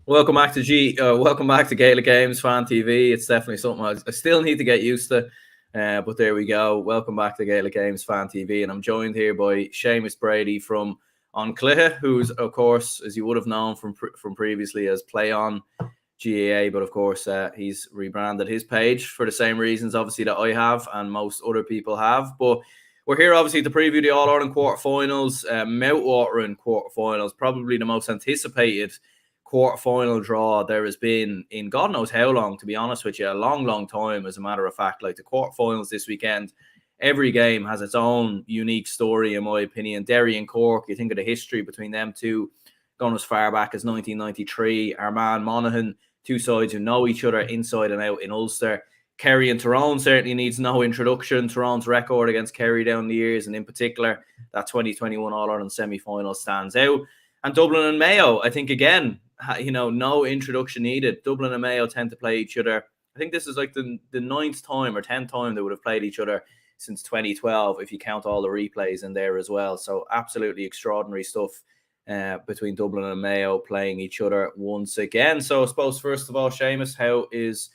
Welcome back to Gaelic Games Fan TV. It's definitely something I still need to get used to, but there we go. Welcome back to Gaelic Games Fan TV, and I'm joined here by Seamus Brady from Clough, who's of course, as you would have known from previously, as Play On GAA, but of course he's rebranded his page for the same reasons, obviously, that I have and most other people have. But we're here obviously to preview the All Ireland quarterfinals, mouth-watering quarterfinals, probably the most anticipated quarter-final draw there has been in God knows how long, to be honest with you. A long time, as a matter of fact. Like the quarterfinals this weekend, every game has its own unique story, in my opinion. Derry and Cork, you think of the history between them two, going as far back as 1993. Armagh and Monaghan, two sides who know each other inside and out in Ulster. Kerry and Tyrone certainly needs no introduction. Tyrone's record against Kerry down the years, and in particular, that 2021 All-Ireland semi-final stands out. And Dublin and Mayo, I think, again, no introduction needed. Dublin and Mayo tend to play each other. I think this is like the 9th time or 10th time they would have played each other since 2012, if you count all the replays in there as well. So absolutely extraordinary stuff between Dublin and Mayo playing each other once again. So I suppose, first of all, Seamus, how is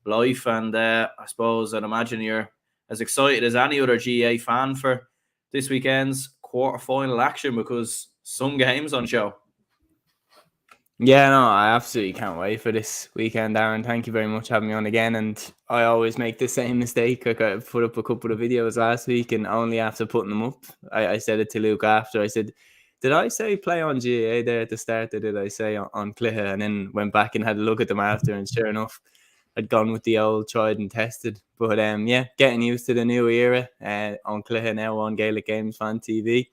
life? And I suppose I'd imagine you're as excited as any other GA fan for this weekend's quarter-final action, because some games on show. Yeah, no, I absolutely can't wait for this weekend, Darren. Thank you very much for having me on again. And I always make the same mistake. Like, I put up a couple of videos last week, and only after putting them up, I said it to Luke after. I said, did I say Play On GAA there at the start, or did I say on Clough? And then went back and had a look at them after, and sure enough, I'd gone with the old tried and tested. But yeah, getting used to the new era on Clough now on Gaelic Games Fan TV.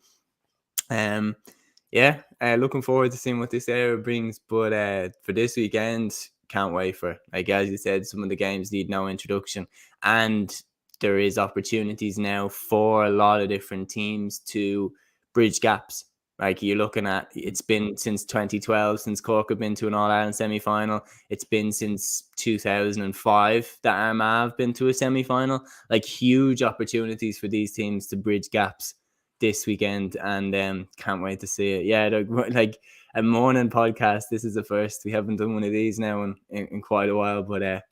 Looking forward to seeing what this era brings. But for this weekend, can't wait for it. Like, as you said, some of the games need no introduction, and there is opportunities now for a lot of different teams to bridge gaps. Like, you're looking at, it's been since 2012 since Cork have been to an All-Ireland semi-final. It's been since 2005 that Armagh have been to a semi-final. Like, huge opportunities for these teams to bridge gaps this weekend, and can't wait to see it. Yeah, like a morning podcast. This is the first. We haven't done one of these now in quite a while. But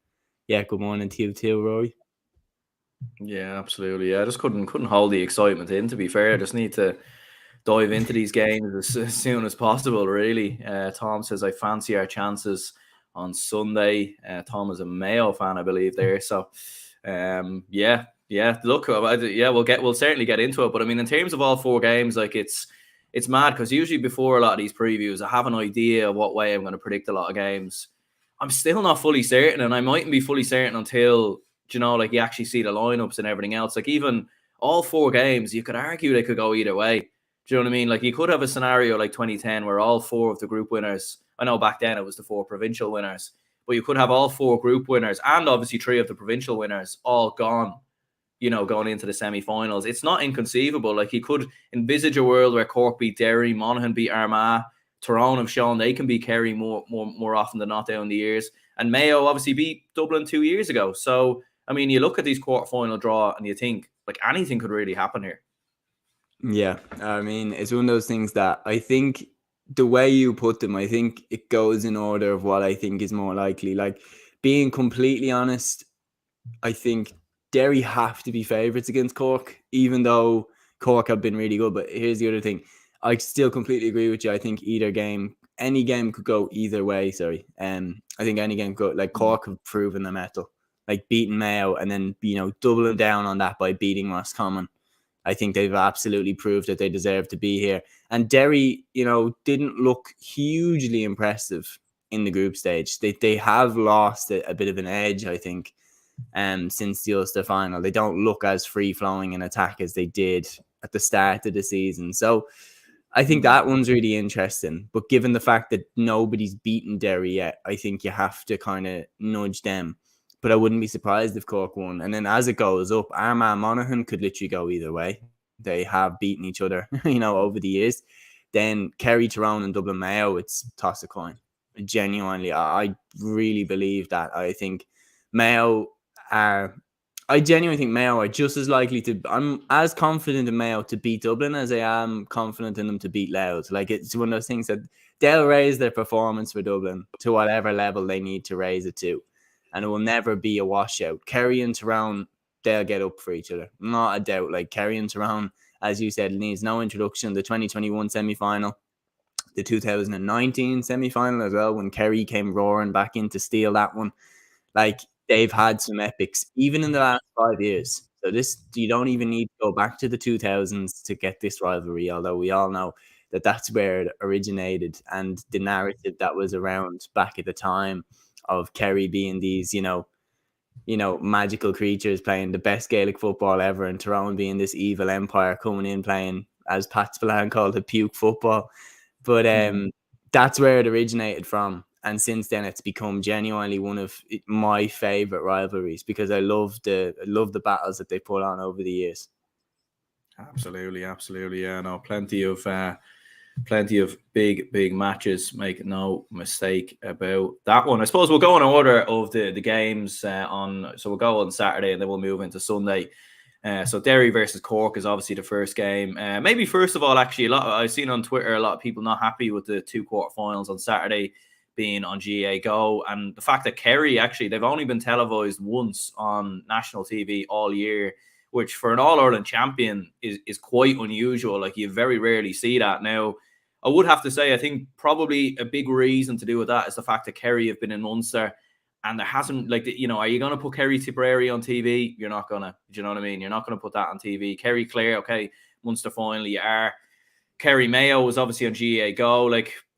good morning to you too, Rory. Yeah, absolutely. Yeah, I just couldn't hold the excitement in, to be fair. I just need to dive into these games as soon as possible, really. Tom says, I fancy our chances on Sunday. Tom is a Mayo fan, I believe, there. So, look, we'll certainly get into it. But I mean, in terms of all four games, like, it's mad, because usually before a lot of these previews, I have an idea of what way I'm going to predict a lot of games. I'm still not fully certain, and I mightn't be fully certain until, like, you actually see the lineups and everything else. Like, even all four games, you could argue they could go either way. Do you know what I mean? Like, you could have a scenario like 2010 where all four of the group winners, I know back then it was the four provincial winners, but you could have all four group winners and obviously three of the provincial winners all gone, going into the semi-finals. It's not inconceivable. Like, you could envisage a world where Cork beat Derry, Monaghan beat Armagh, Tyrone have shown they can beat Kerry more often than not down the years, and Mayo obviously beat Dublin 2 years ago. So, I mean, you look at these quarter-final draw and you think, like, anything could really happen here. Yeah, I mean, it's one of those things that I think the way you put them, I think it goes in order of what I think is more likely. Like, being completely honest, I think Derry have to be favourites against Cork, even though Cork have been really good. But here's the other thing. I still completely agree with you. I think any game could go either way, sorry. I think any game could go, like, Cork have proven the mettle. Like, beating Mayo and then, doubling down on that by beating Roscommon. I think they've absolutely proved that they deserve to be here. And Derry, didn't look hugely impressive in the group stage. They have lost a bit of an edge, I think, since the Ulster final. They don't look as free-flowing in attack as they did at the start of the season. So I think that one's really interesting. But given the fact that nobody's beaten Derry yet, I think you have to kind of nudge them. But I wouldn't be surprised if Cork won. And then as it goes up, Armagh and Monaghan could literally go either way. They have beaten each other, over the years. Then Kerry, Tyrone and Dublin Mayo, it's toss a coin. Genuinely, I really believe that. I think Mayo are I genuinely think Mayo are just as likely to. I'm as confident in Mayo to beat Dublin as I am confident in them to beat Louth. Like, it's one of those things that they'll raise their performance for Dublin to whatever level they need to raise it to, and it will never be a washout. Kerry and Tyrone, they'll get up for each other, not a doubt. Like, Kerry and Tyrone, as you said, needs no introduction. The 2021 semi-final, the 2019 semi-final as well, when Kerry came roaring back in to steal that one. Like, they've had some epics, even in the last 5 years. So this, you don't even need to go back to the 2000s to get this rivalry, although we all know that that's where it originated, and the narrative that was around back at the time of Kerry being these, magical creatures playing the best Gaelic football ever, and Tyrone being this evil empire coming in playing, as Pat Spillane called it, puke football. But that's where it originated from. And since then, it's become genuinely one of my favorite rivalries, because I love the battles that they put on over the years. Absolutely. Yeah, no, plenty of big matches. Make no mistake about that one. I suppose we'll go in order of the games so we'll go on Saturday and then we'll move into Sunday. So Derry versus Cork is obviously the first game. Maybe first of all, actually, I've seen on Twitter a lot of people not happy with the 2 quarterfinals on Saturday being on GAA Go, and the fact that Kerry, actually, they've only been televised once on national TV all year, which for an All-Ireland champion is quite unusual. Like, you very rarely see that. Now, I would have to say, I think probably a big reason to do with that is the fact that Kerry have been in Munster, and there hasn't, are you going to put Kerry Tipperary on TV? You're not going to. Do you know what I mean? You're not going to put that on TV. Kerry Clare, okay, Munster final, you are. Kerry Mayo was obviously on GAA Go.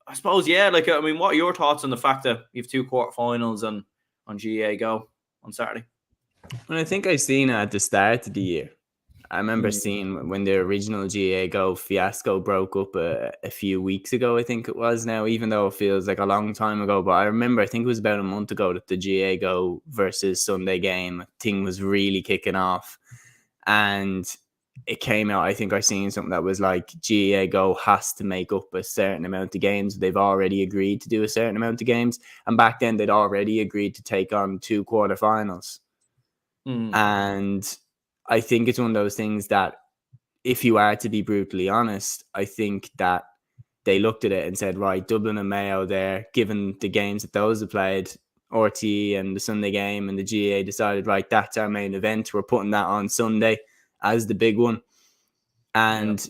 I suppose, yeah. What are your thoughts on the fact that you have 2 quarterfinals on GAA Go on Saturday? Well, I think I seen it at the start of the year. I remember seeing when the original GAA Go fiasco broke up a few weeks ago, I think it was now, even though it feels like a long time ago. But I think it was about a month ago that the GAA Go versus Sunday game thing was really kicking off. And it came out, I think I seen something that was like GAA Go has to make up a certain amount of games. They've already agreed to do a certain amount of games. And back then they'd already agreed to take on 2 quarterfinals. And I think it's one of those things that, if you are to be brutally honest, I think that they looked at it and said, right, Dublin and Mayo there, given the games that those have played, RTE and the Sunday game, and the GAA decided, right, that's our main event. We're putting that on Sunday as the big one. And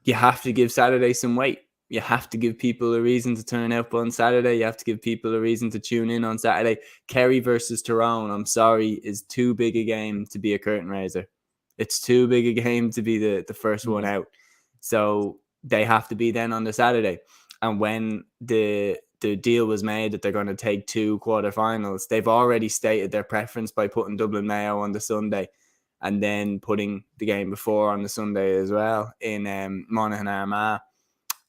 you have to give Saturday some weight. You have to give people a reason to turn up on Saturday. You have to give people a reason to tune in on Saturday. Kerry versus Tyrone, I'm sorry, is too big a game to be a curtain raiser. It's too big a game to be the first one out. So they have to be then on the Saturday. And when the deal was made that they're going to take 2 quarterfinals, they've already stated their preference by putting Dublin Mayo on the Sunday, and then putting the game before on the Sunday as well in Monaghan Armagh.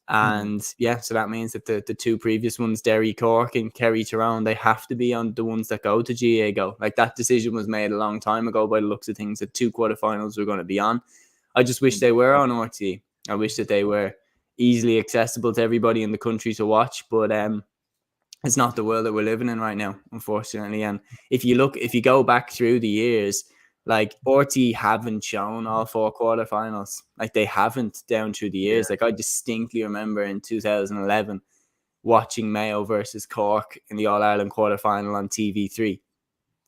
And so that means that the 2 previous ones, Derry, Cork, and Kerry, Tyrone, they have to be on the ones that go to GAA Go. Like, that decision was made a long time ago by the looks of things, that 2 quarterfinals were going to be on. I just wish they were on RTE. I wish that they were easily accessible to everybody in the country to watch, but it's not the world that we're living in right now, unfortunately. And if you go back through the years, like, RTE haven't shown all 4 quarterfinals. Like, they haven't down through the years. Like, I distinctly remember in 2011 watching Mayo versus Cork in the All-Ireland quarterfinal on TV3.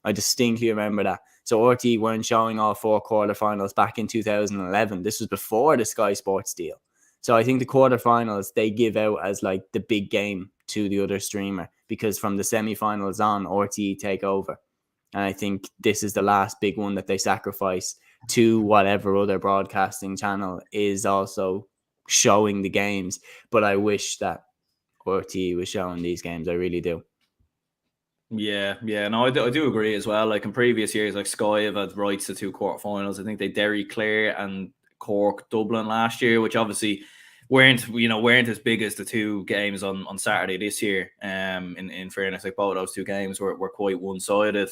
I distinctly remember that. So RTE weren't showing all 4 quarterfinals back in 2011. This was before the Sky Sports deal. So I think the quarterfinals, they give out as like the big game to the other streamer, because from the semi-finals on, RTE take over. And I think this is the last big one that they sacrifice to whatever other broadcasting channel is also showing the games. But I wish that RTE was showing these games. I really do. Yeah. No, I do agree as well. Like, in previous years, like, Sky have had rights to 2 quarterfinals. I think they Derry, Clare, and Cork, Dublin last year, which obviously weren't as big as the 2 games on Saturday this year. In fairness, like, both those 2 games were quite one-sided.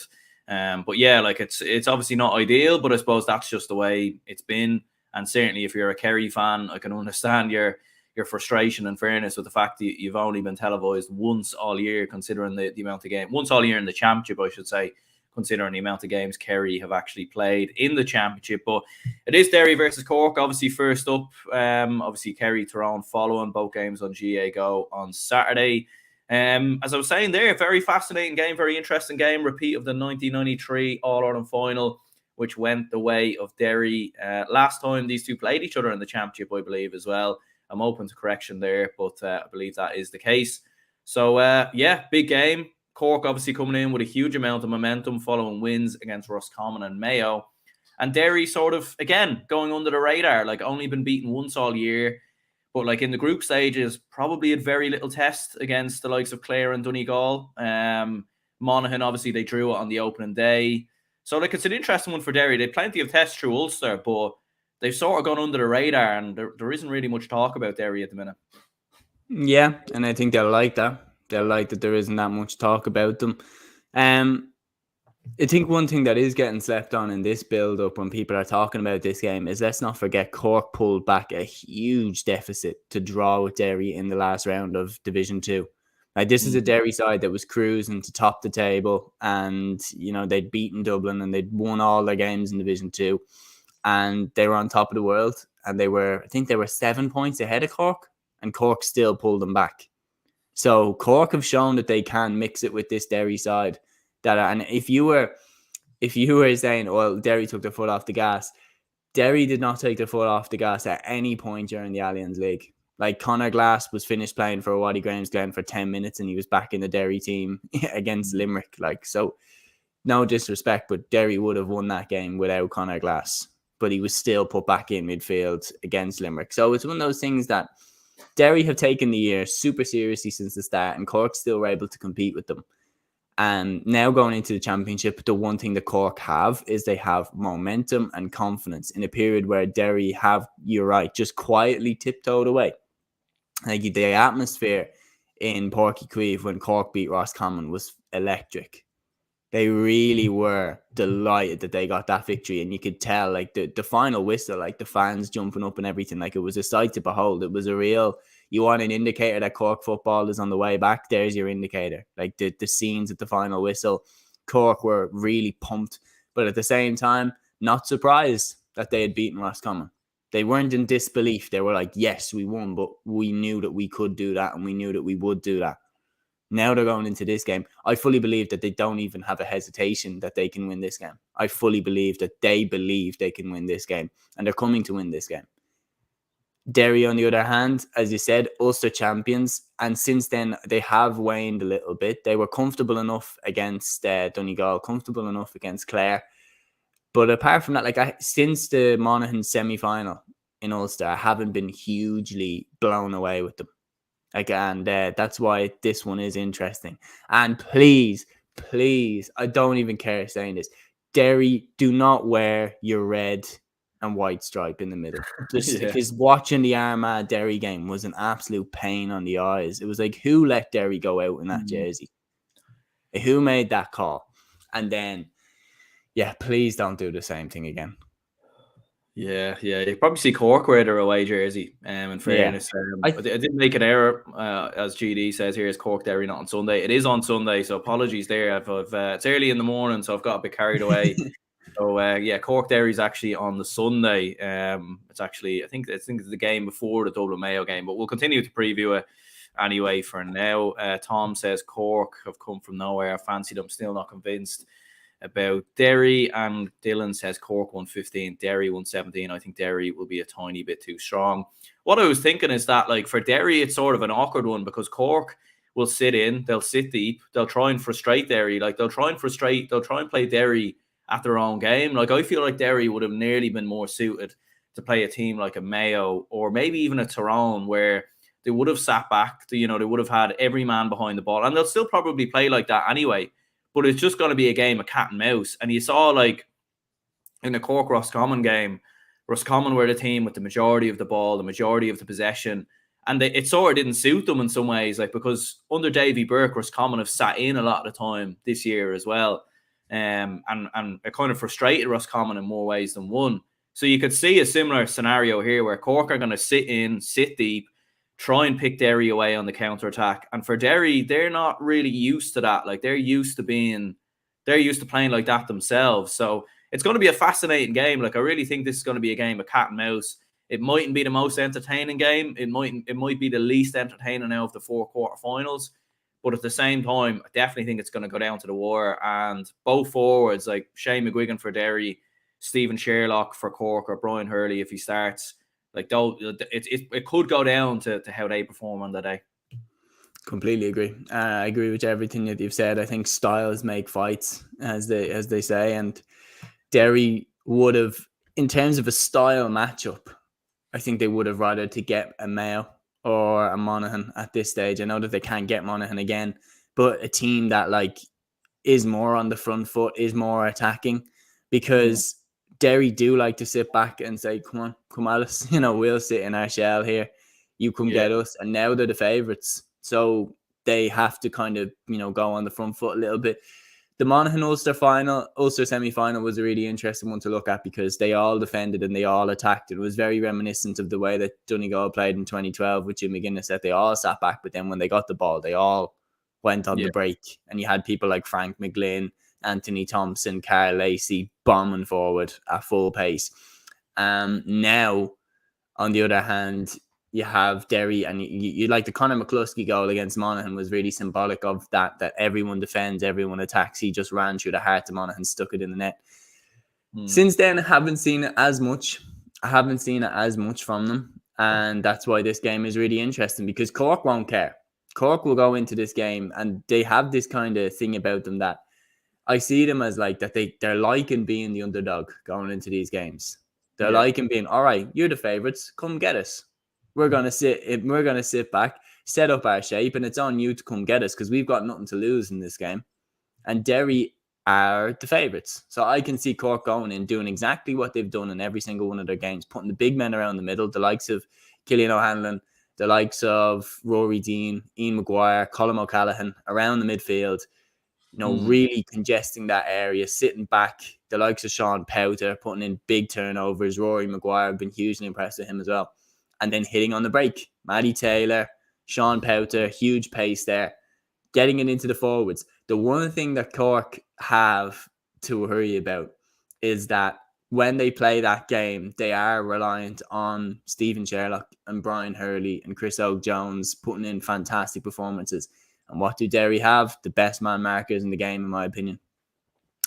But yeah, like, it's obviously not ideal, but I suppose that's just the way it's been. And certainly, if you're a Kerry fan, I can understand your frustration and fairness with the fact that you've only been televised once all year, considering the amount of game, once all year in the championship, I should say, considering the amount of games Kerry have actually played in the championship. But it is Derry versus Cork, obviously first up. Obviously Kerry, Tyrone following, both games on GA Go on Saturday. As I was saying there, very fascinating game, very interesting game. Repeat of the 1993 All-Ireland final, which went the way of Derry. Last time these two played each other in the championship, I believe, as well. I'm open to correction there, but I believe that is the case. So, big game. Cork obviously coming in with a huge amount of momentum following wins against Roscommon and Mayo. And Derry sort of, again, going under the radar, like only been beaten once all year. But like in the group stages, probably had very little test against the likes of Clare and Donegal. Monaghan, obviously, they drew it on the opening day. So like it's an interesting one for Derry. They had plenty of tests through Ulster, but they've sort of gone under the radar, and there isn't really much talk about Derry at the minute. Yeah, and I think they'll like that. They'll like that there isn't that much talk about them. I think one thing that is getting slept on in this build-up when people are talking about this game is, let's not forget, Cork pulled back a huge deficit to draw with Derry in the last round of Division 2. Like, this is a Derry side that was cruising to top the table, and, you know, they'd beaten Dublin and they'd won all their games in Division 2, and they were on top of the world, and I think they were 7 points ahead of Cork, and Cork still pulled them back. So Cork have shown that they can mix it with this Derry side. And if you were saying, well, Derry took their foot off the gas, Derry did not take their foot off the gas at any point during the Allianz League. Like, Conor Glass was finished playing for Waddy Glen for 10 minutes and he was back in the Derry team against Limerick. Like, so no disrespect, but Derry would have won that game without Conor Glass, but he was still put back in midfield against Limerick. So it's one of those things that Derry have taken the year super seriously since the start, and Cork still were able to compete with them. And now going into the championship, the one thing that Cork have is they have momentum and confidence in a period where Derry have, you're right, just quietly tiptoed away. Like, the atmosphere in Páirc Uí Chaoimh when Cork beat Roscommon was electric. They really were delighted that they got that victory, and you could tell, like, the final whistle, like the fans jumping up and everything, like, it was a sight to behold. It was a real, you want an indicator that Cork football is on the way back, there's your indicator. Like, the scenes at the final whistle, Cork were really pumped, but at the same time, not surprised that they had beaten Roscommon. They weren't in disbelief. They were like, yes, we won, but we knew that we could do that, and we knew that we would do that. Now they're going into this game. I fully believe that they don't even have a hesitation that they can win this game. I fully believe that they believe they can win this game, and they're coming to win this game. Derry, on the other hand, as you said, Ulster champions, and since then they have waned a little bit. They were comfortable enough against Donegal, comfortable enough against Clare. But apart from that, like, since the Monaghan semi-final in Ulster, I haven't been hugely blown away with them. Like, and that's why this one is interesting. And please, I don't even care saying this, Derry, do not wear your red and white stripe in the middle. Just because watching the Armagh Derry game was an absolute pain on the eyes. It was like, who let Derry go out in that jersey? Who made that call? And then, please don't do the same thing again. Yeah. You probably see Cork wear their away jersey. In fairness, I did make an error, as GD says here, is Cork Derry not on Sunday. It is on Sunday, so apologies there. It's early in the morning, so I've got a bit carried away. So Cork Derry's actually on the Sunday. It's actually I think it's the game before the Dublin Mayo game, but we'll continue to preview it anyway for now. Tom says Cork have come from nowhere. I fancy them, still not convinced about Derry, and Dylan says Cork 115, Derry 117. I think Derry will be a tiny bit too strong. What I was thinking is that, like, for Derry, it's sort of an awkward one because Cork will sit in, they'll sit deep, they'll try and frustrate Derry. Like, they'll try and play Derry at their own game. Like, I feel like Derry would have nearly been more suited to play a team like a Mayo or maybe even a Tyrone, where they would have sat back, they would have had every man behind the ball, and they'll still probably play like that anyway. But it's just going to be a game of cat and mouse. And you saw, like, in the Cork-Roscommon game, Roscommon were the team with the majority of the ball, the majority of the possession. And it sort of didn't suit them in some ways, like, because under Davy Burke, Roscommon have sat in a lot of the time this year as well. And it kind of frustrated Roscommon in more ways than one. So you could see a similar scenario here where Cork are going to sit in, sit deep, try and pick Derry away on the counter-attack. And for Derry, they're not really used to that. Like, they're used to being they're used to playing like that themselves. So it's going to be a fascinating game. Like, I really think this is going to be a game of cat and mouse. It mightn't be the most entertaining game. It might be the least entertaining now of the 4 quarterfinals. But at the same time, I definitely think it's going to go down to the wire. And both forwards, like Shane McGuigan for Derry, Stephen Sherlock for Cork, or Brian Hurley if he starts, like, though, it could go down to how they perform on the day. Completely agree. I agree with everything that you've said. I think styles make fights, as they say, and Derry would have, in terms of a style matchup, I think they would have rather to get a Mayo or a Monaghan at this stage. I know that they can't get Monaghan again, but a team that like is more on the front foot, is more attacking, because Derry do like to sit back and say, come on, come at us. We'll sit in our shell here. You come get us. And now they're the favourites. So they have to kind of, go on the front foot a little bit. The Monaghan Ulster semi-final was a really interesting one to look at, because they all defended and they all attacked. It was very reminiscent of the way that Donegal played in 2012 with Jim McGuinness, that they all sat back, but then when they got the ball, they all went on the break. And you had people like Frank McGlynn, Anthony Thompson, Carl Lacey bombing forward at full pace. Now, on the other hand, you have Derry, and you like the Conor McCluskey goal against Monaghan was really symbolic of that everyone defends, everyone attacks. He just ran through the heart of Monaghan, stuck it in the net. Since then, I haven't seen it as much. From them. And that's why this game is really interesting, because Cork won't care. Cork will go into this game, and they have this kind of thing about them that I see them as like that they're liking being the underdog going into these games. They're liking being, all right, you're the favourites, come get us. We're gonna sit back, set up our shape, and it's on you to come get us, because we've got nothing to lose in this game. And Derry are the favourites. So I can see Cork going in, doing exactly what they've done in every single one of their games, putting the big men around the middle, the likes of Cillian O'Hanlon, the likes of Rory Dean, Ian Maguire, Colm O'Callaghan around the midfield, really congesting that area, sitting back, the likes of Sean Powter, putting in big turnovers. Rory Maguire, I've been hugely impressed with him as well. And then hitting on the break. Matty Taylor, Sean Powter, huge pace there. Getting it into the forwards. The one thing that Cork have to worry about is that when they play that game, they are reliant on Stephen Sherlock and Brian Hurley and Chris Oak-Jones putting in fantastic performances. And what do Derry have? The best man markers in the game, in my opinion.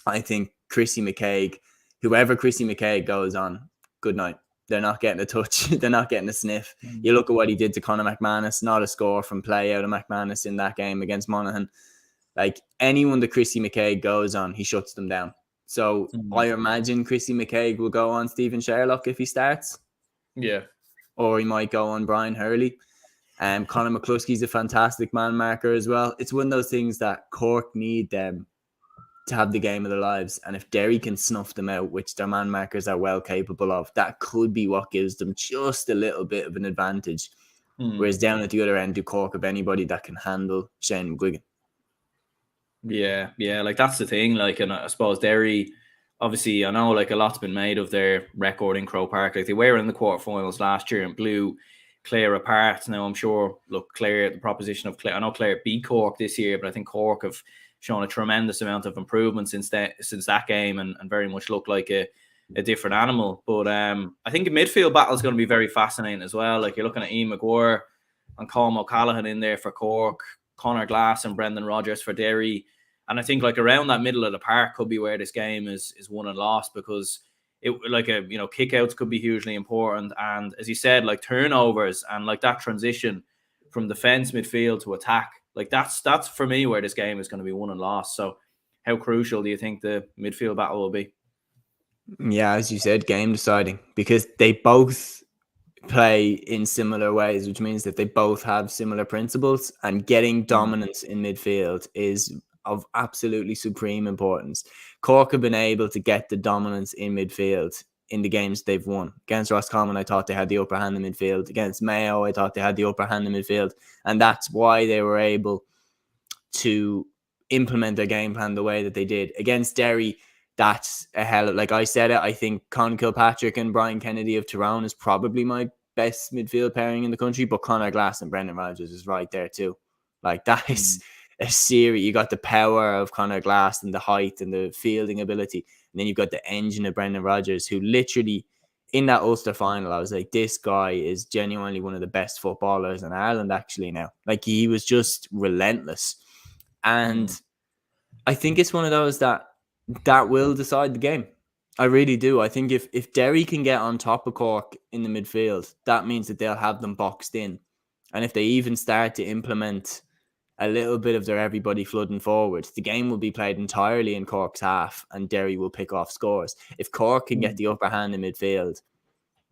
I think Chrissy McCaig, whoever Chrissy McCaig goes on, good night. They're not getting a touch. They're not getting a sniff. You look at what he did to Conor McManus, not a score from play out of McManus in that game against Monaghan. Like, anyone that Chrissy McCaig goes on, he shuts them down. So I imagine Chrissy McCaig will go on Stephen Sherlock if he starts. Yeah. Or he might go on Brian Hurley. Conor McCluskey's a fantastic man marker as well. It's one of those things that Cork need them to have the game of their lives. And if Derry can snuff them out, which their man markers are well capable of, that could be what gives them just a little bit of an advantage. Whereas down at the other end, do Cork have anybody that can handle Shane McGuigan? Yeah, like, that's the thing. Like, and I suppose Derry, obviously, I know like a lot's been made of their record in Croke Park. Like, they were in the quarterfinals last year and blew Clare apart. Now, I'm sure, look, Clare, the proposition of Clare, I know Clare beat Cork this year, but I think Cork have shown a tremendous amount of improvement since that game, and very much look like a different animal. But I think the midfield battle is going to be very fascinating as well. Like, you're looking at Ian Maguire and Colm O'Callaghan in there for Cork, Conor Glass and Brendan Rodgers for Derry. And I think like around that middle of the park could be where this game is won and lost, because kickouts could be hugely important. And as you said, like, turnovers and like that transition from defense, midfield to attack, like that's for me where this game is going to be won and lost. So how crucial do you think the midfield battle will be? Yeah, as you said, game deciding, because they both play in similar ways, which means that they both have similar principles, and getting dominance in midfield is of absolutely supreme importance. Cork have been able to get the dominance in midfield in the games they've won. Against Roscommon, I thought they had the upper hand in midfield. Against Mayo, I thought they had the upper hand in midfield. And that's why they were able to implement their game plan the way that they did. Against Derry, that's a hell of, like I said it, I think Con Kilpatrick and Brian Kennedy of Tyrone is probably my best midfield pairing in the country, but Conor Glass and Brendan Rodgers is right there too. Like, that is a series. You got the power of Conor Glass and the height and the fielding ability, and then you've got the engine of Brendan Rodgers, who literally in that Ulster final, I was like, this guy is genuinely one of the best footballers in Ireland. Actually, now, like, he was just relentless, and I think it's one of those that will decide the game. I really do. I think if Derry can get on top of Cork in the midfield, that means that they'll have them boxed in. And if they even start to implement a little bit of their everybody flooding forward, the game will be played entirely in Cork's half and Derry will pick off scores. If Cork can get the upper hand in midfield,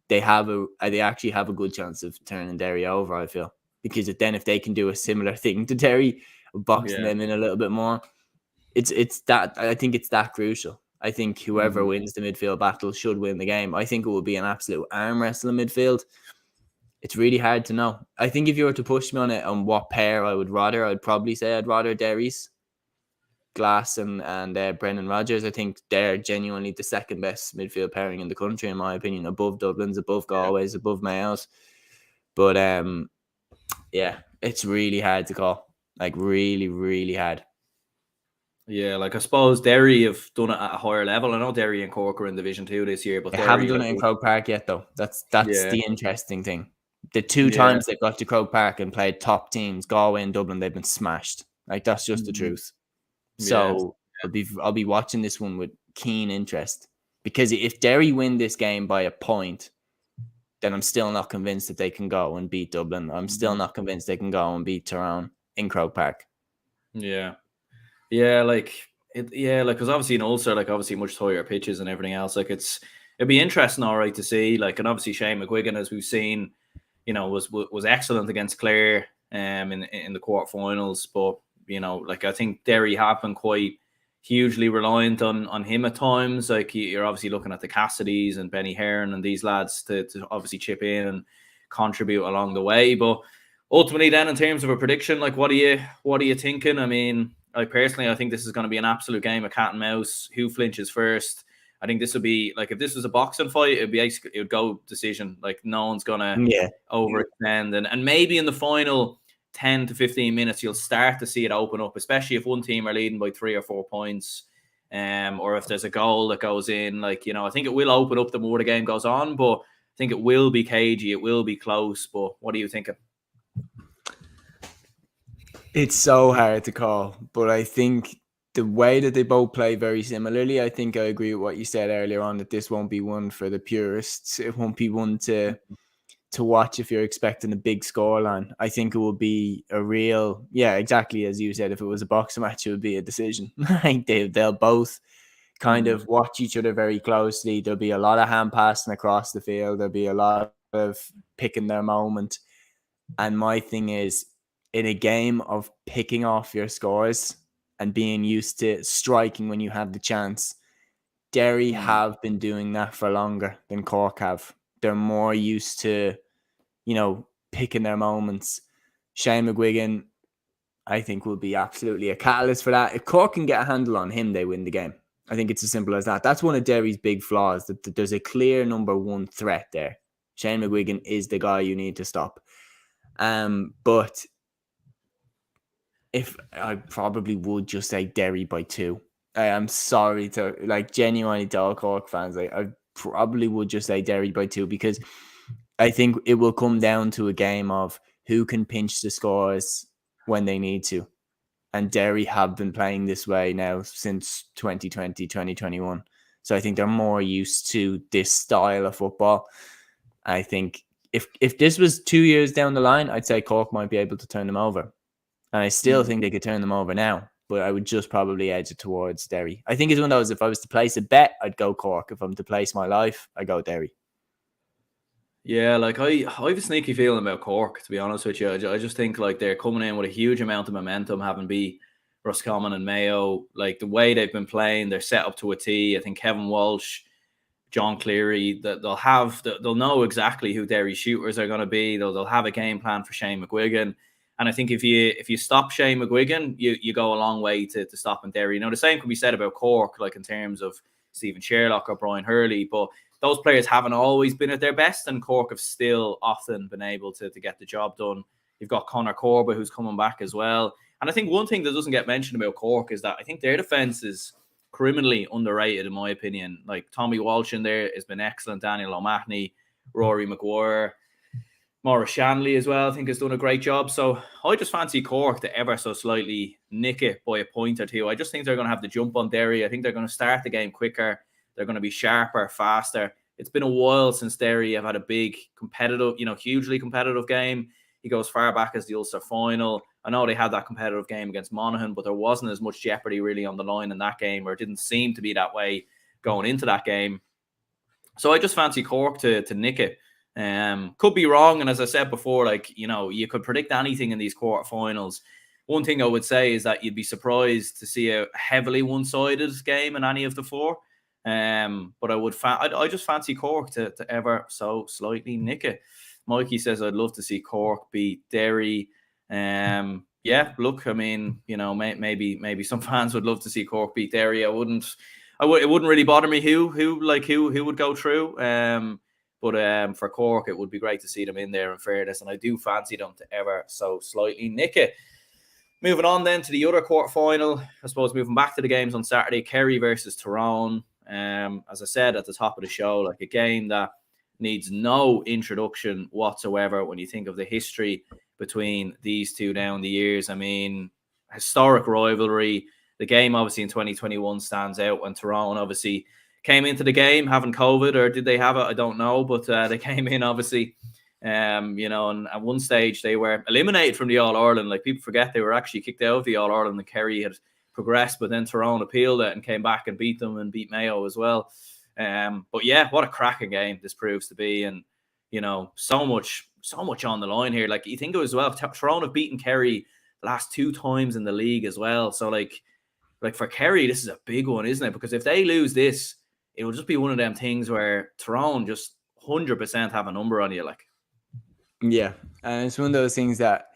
they actually have a good chance of turning Derry over, I feel. Because then if they can do a similar thing to Derry, boxing them in a little bit more, it's that, I think it's that crucial. I think whoever wins the midfield battle should win the game. I think it will be an absolute arm wrestle in midfield. It's really hard to know. I think if you were to push me on it on what pair I would rather, I'd probably say I'd rather Derry's Glass and Brendan Rodgers. I think they're genuinely the second best midfield pairing in the country, in my opinion, above Dublin's, above Galway's, above Mayo's. But yeah, it's really hard to call. Like, really, really hard. Yeah, like I suppose Derry have done it at a higher level. I know Derry and Cork are in Division 2 this year, but They Derry haven't done it in Croke Park yet, though. That's the interesting thing. The two times they've got to Croke Park and played top teams, Galway and Dublin, they've been smashed. Like, that's just the truth. So I'll be watching this one with keen interest, because if Derry win this game by a point, then I'm still not convinced that they can go and beat Dublin. I'm still not convinced they can go and beat Tyrone in Croke Park. Yeah, because obviously in Ulster, like, obviously much higher pitches and everything else. Like, it'd be interesting, all right, to see. Like, and obviously Shane McGuigan, as we've seen, you know, was excellent against Clare in the quarterfinals. But you know, like, I think Derry have been quite hugely reliant on him at times. Like, you're obviously looking at the Cassidys and Benny Heron and these lads to obviously chip in and contribute along the way. But ultimately, then, in terms of a prediction, like, what are you thinking? I mean, I think this is going to be an absolute game of cat and mouse. Who flinches first? I think this would be, like, if this was a boxing fight, it would go decision. Like, no one's gonna overextend, and maybe in the final 10 to 15 minutes, you'll start to see it open up, especially if one team are leading by 3 or 4 points, or if there's a goal that goes in. Like, you know, I think it will open up the more the game goes on, but I think it will be cagey, it will be close. But what are you thinking? It's so hard to call, but I think the way that they both play very similarly, I think I agree with what you said earlier on, that this won't be one for the purists. It won't be one to watch if you're expecting a big scoreline. I think it will be a real, exactly as you said, if it was a boxing match, it would be a decision. They'll both kind of watch each other very closely. There'll be a lot of hand passing across the field. There'll be a lot of picking their moment. And my thing is, in a game of picking off your scores and being used to striking when you have the chance, Derry have been doing that for longer than Cork have. They're more used to, you know, picking their moments. Shane McGuigan, I think, will be absolutely a catalyst for that. If Cork can get a handle on him, they win the game. I think it's as simple as that. That's one of Derry's big flaws, that there's a clear number one threat there. Shane McGuigan is the guy you need to stop. But if I probably would just say Derry by 2. I am sorry to, like, genuinely to all Cork fans. I probably would just say Derry by 2, because I think it will come down to a game of who can pinch the scores when they need to. And Derry have been playing this way now since 2020, 2021. So I think they're more used to this style of football. I think if this was 2 years down the line, I'd say Cork might be able to turn them over. And I still think they could turn them over now, but I would just probably edge it towards Derry. I think it's one of those, if I was to place a bet, I'd go Cork. If I'm to place my life, I go Derry. Yeah, like, I have a sneaky feeling about Cork, to be honest with you. I just think, like, they're coming in with a huge amount of momentum, having beat Roscommon and Mayo. Like, the way they've been playing, they're set up to a T. I think Kevin Walsh, John Cleary, that they'll know exactly who Derry's shooters are going to be. They'll have a game plan for Shane McGuigan. And I think if you stop Shane McGuigan, you go a long way to stopping Derry. You know, the same could be said about Cork, like, in terms of Stephen Sherlock or Brian Hurley, but those players haven't always been at their best, and Cork have still often been able to get the job done. You've got Conor Corba, who's coming back as well. And I think one thing that doesn't get mentioned about Cork is that I think their defence is criminally underrated, in my opinion. Like Tommy Walsh in there has been excellent. Daniel O'Mahony, Rory Maguire, Maurice Shanley as well, I think has done a great job. So I just fancy Cork to ever so slightly nick it by a point or two. I just think they're going to have the jump on Derry. I think they're going to start the game quicker. They're going to be sharper, faster. It's been a while since Derry have had a big competitive, hugely competitive game. He goes far back as the Ulster final. I know they had that competitive game against Monaghan, but there wasn't as much jeopardy really on the line in that game, or it didn't seem to be that way going into that game. So I just fancy Cork to nick it. Could be wrong. And as I said before, you could predict anything in these quarterfinals. One thing I would say is that you'd be surprised to see a heavily one-sided game in any of the four. But I just fancy Cork to ever so slightly nick it. Mikey says I'd love to see Cork beat Derry. Yeah, look, I mean, maybe some fans would love to see Cork beat Derry. It wouldn't really bother me who would go through. But for Cork, it would be great to see them in there, in fairness, and I do fancy them to ever so slightly nick it. Moving on then to the other quarterfinal, I suppose moving back to the games on Saturday, Kerry versus Tyrone. As I said at the top of the show, like a game that needs no introduction whatsoever when you think of the history between these two down the years. I mean, historic rivalry. The game obviously in 2021 stands out when Tyrone obviously came into the game having COVID, or did they have it? I don't know, but they came in obviously, and at one stage they were eliminated from the All-Ireland. Like, people forget they were actually kicked out of the All-Ireland, and Kerry had progressed, but then Tyrone appealed it and came back and beat them and beat Mayo as well. But yeah, what a cracking game this proves to be, and so much on the line here. Like, you think of it as well, Tyrone have beaten Kerry the last 2 times in the league as well. So like for Kerry, this is a big one, isn't it? Because if they lose this, it will just be one of them things where Tyrone just 100% have a number on you. Like, yeah, and it's one of those things that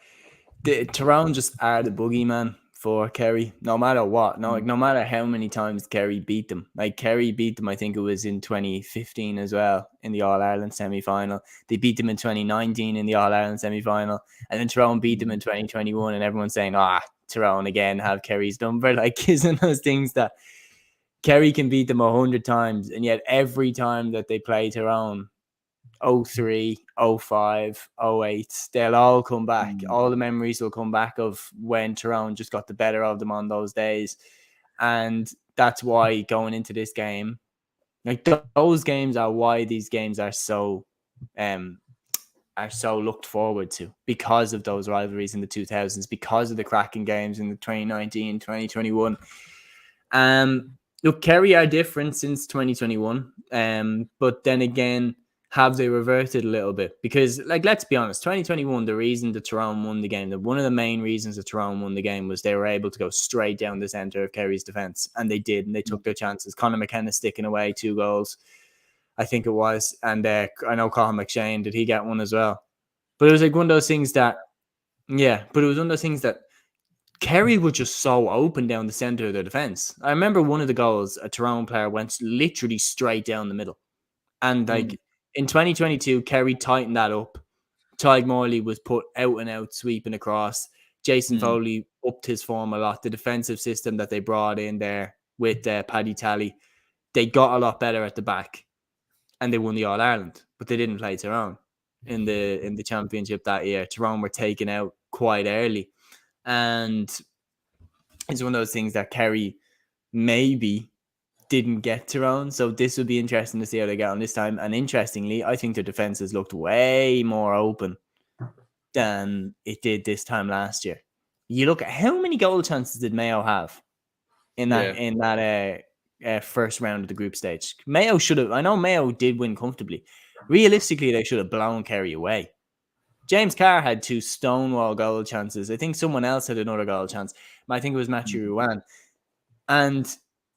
the Tyrone just are the boogeyman for Kerry, no matter what. No matter how many times Kerry beat them. Like, Kerry beat them, I think it was in 2015 as well, in the All-Ireland semi-final. They beat them in 2019 in the All-Ireland semi-final. And then Tyrone beat them in 2021, and everyone's saying, Tyrone again have Kerry's number. Like, isn't those things that Kerry can beat them 100 times, and yet every time that they play Tyrone, 03, 05, 08, they'll all come back. All the memories will come back of when Tyrone just got the better of them on those days. And that's why going into this game, like, those games are why these games are so looked forward to, because of those rivalries in the 2000s, because of the cracking games in the 2019, 2021. Look, Kerry are different since 2021. But then again, have they reverted a little bit? Because, like, let's be honest, 2021, the reason that Tyrone won the game, one of the main reasons that Tyrone won the game was they were able to go straight down the centre of Kerry's defence. And they did, and they took their chances. Conor McKenna sticking away 2 goals, I think it was. And I know Colin McShane, did he get one as well? But it was like one of those things that, Kerry were just so open down the centre of their defence. I remember one of the goals, a Tyrone player went literally straight down the middle. And in 2022, Kerry tightened that up. Tyg Morley was put out and out sweeping across. Jason Foley upped his form a lot. The defensive system that they brought in there with Paddy Talley, they got a lot better at the back, and they won the All-Ireland. But they didn't play Tyrone in the championship that year. Tyrone were taken out quite early. And it's one of those things that Kerry maybe didn't get Tyrone. So this would be interesting to see how they get on this time. And interestingly, I think their defense has looked way more open than it did this time last year. You look at how many goal chances did Mayo have in that first round of the group stage. Mayo should have, I know Mayo did win comfortably. Realistically, they should have blown Kerry away. James Carr had 2 stonewall goal chances. I think someone else had another goal chance. I think it was Matthew Ruan. And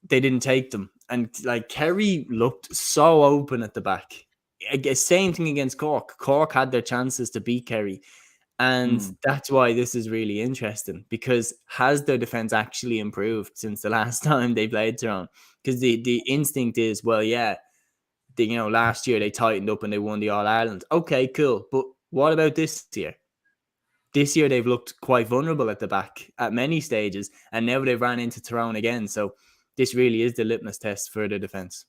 they didn't take them. And like, Kerry looked so open at the back. I guess same thing against Cork. Cork had their chances to beat Kerry. And that's why this is really interesting, because has their defense actually improved since the last time they played Tyrone? Because the instinct is, well, yeah, last year they tightened up and they won the All-Ireland. Okay, cool. But what about this year? this year they've looked quite vulnerable at the back at many stages, and now they've ran into Tyrone again. So this really is the litmus test for the defence.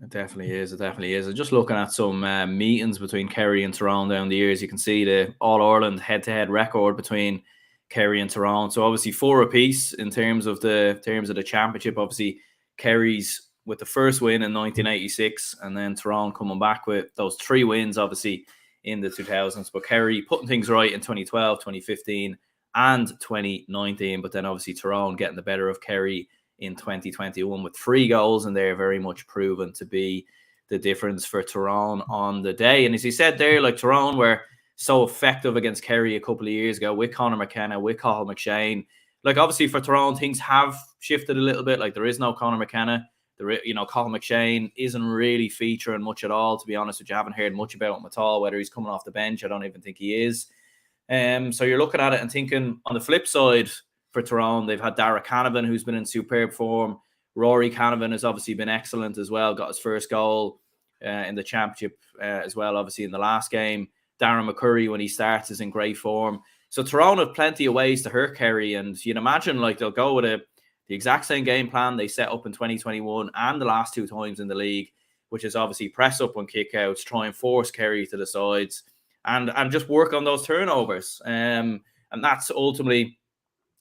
It definitely is. It definitely is. And just looking at some meetings between Kerry and Tyrone down the years, you can see the All-Ireland head-to-head record between Kerry and Tyrone. So obviously 4 apiece in terms of the championship. Obviously Kerry's with the first win in 1986, and then Tyrone coming back with those 3 wins, obviously in the 2000s. But Kerry putting things right in 2012, 2015, and 2019. But then obviously Tyrone getting the better of Kerry in 2021 with 3 goals, and they're very much proven to be the difference for Tyrone on the day. And as you said there, like Tyrone were so effective against Kerry a couple of years ago with Conor McKenna, with Cathal McShane. Like obviously for Tyrone, things have shifted a little bit. Like there is no Conor McKenna. Cathal McShane isn't really featuring much at all, to be honest with you. I haven't heard much about him at all, whether he's coming off the bench. I don't even think he is. So you're looking at it and thinking on the flip side for Tyrone, they've had Dara Canavan, who's been in superb form. Rory Canavan has obviously been excellent as well, got his first goal in the championship as well, obviously in the last game. Darren McCurry, when he starts, is in great form. So Tyrone have plenty of ways to hurt Kerry, and you'd imagine like they'll go with the exact same game plan they set up in 2021 and the last 2 times in the league, which is obviously press up on kickouts, try and force Kerry to the sides, and just work on those turnovers. And that's ultimately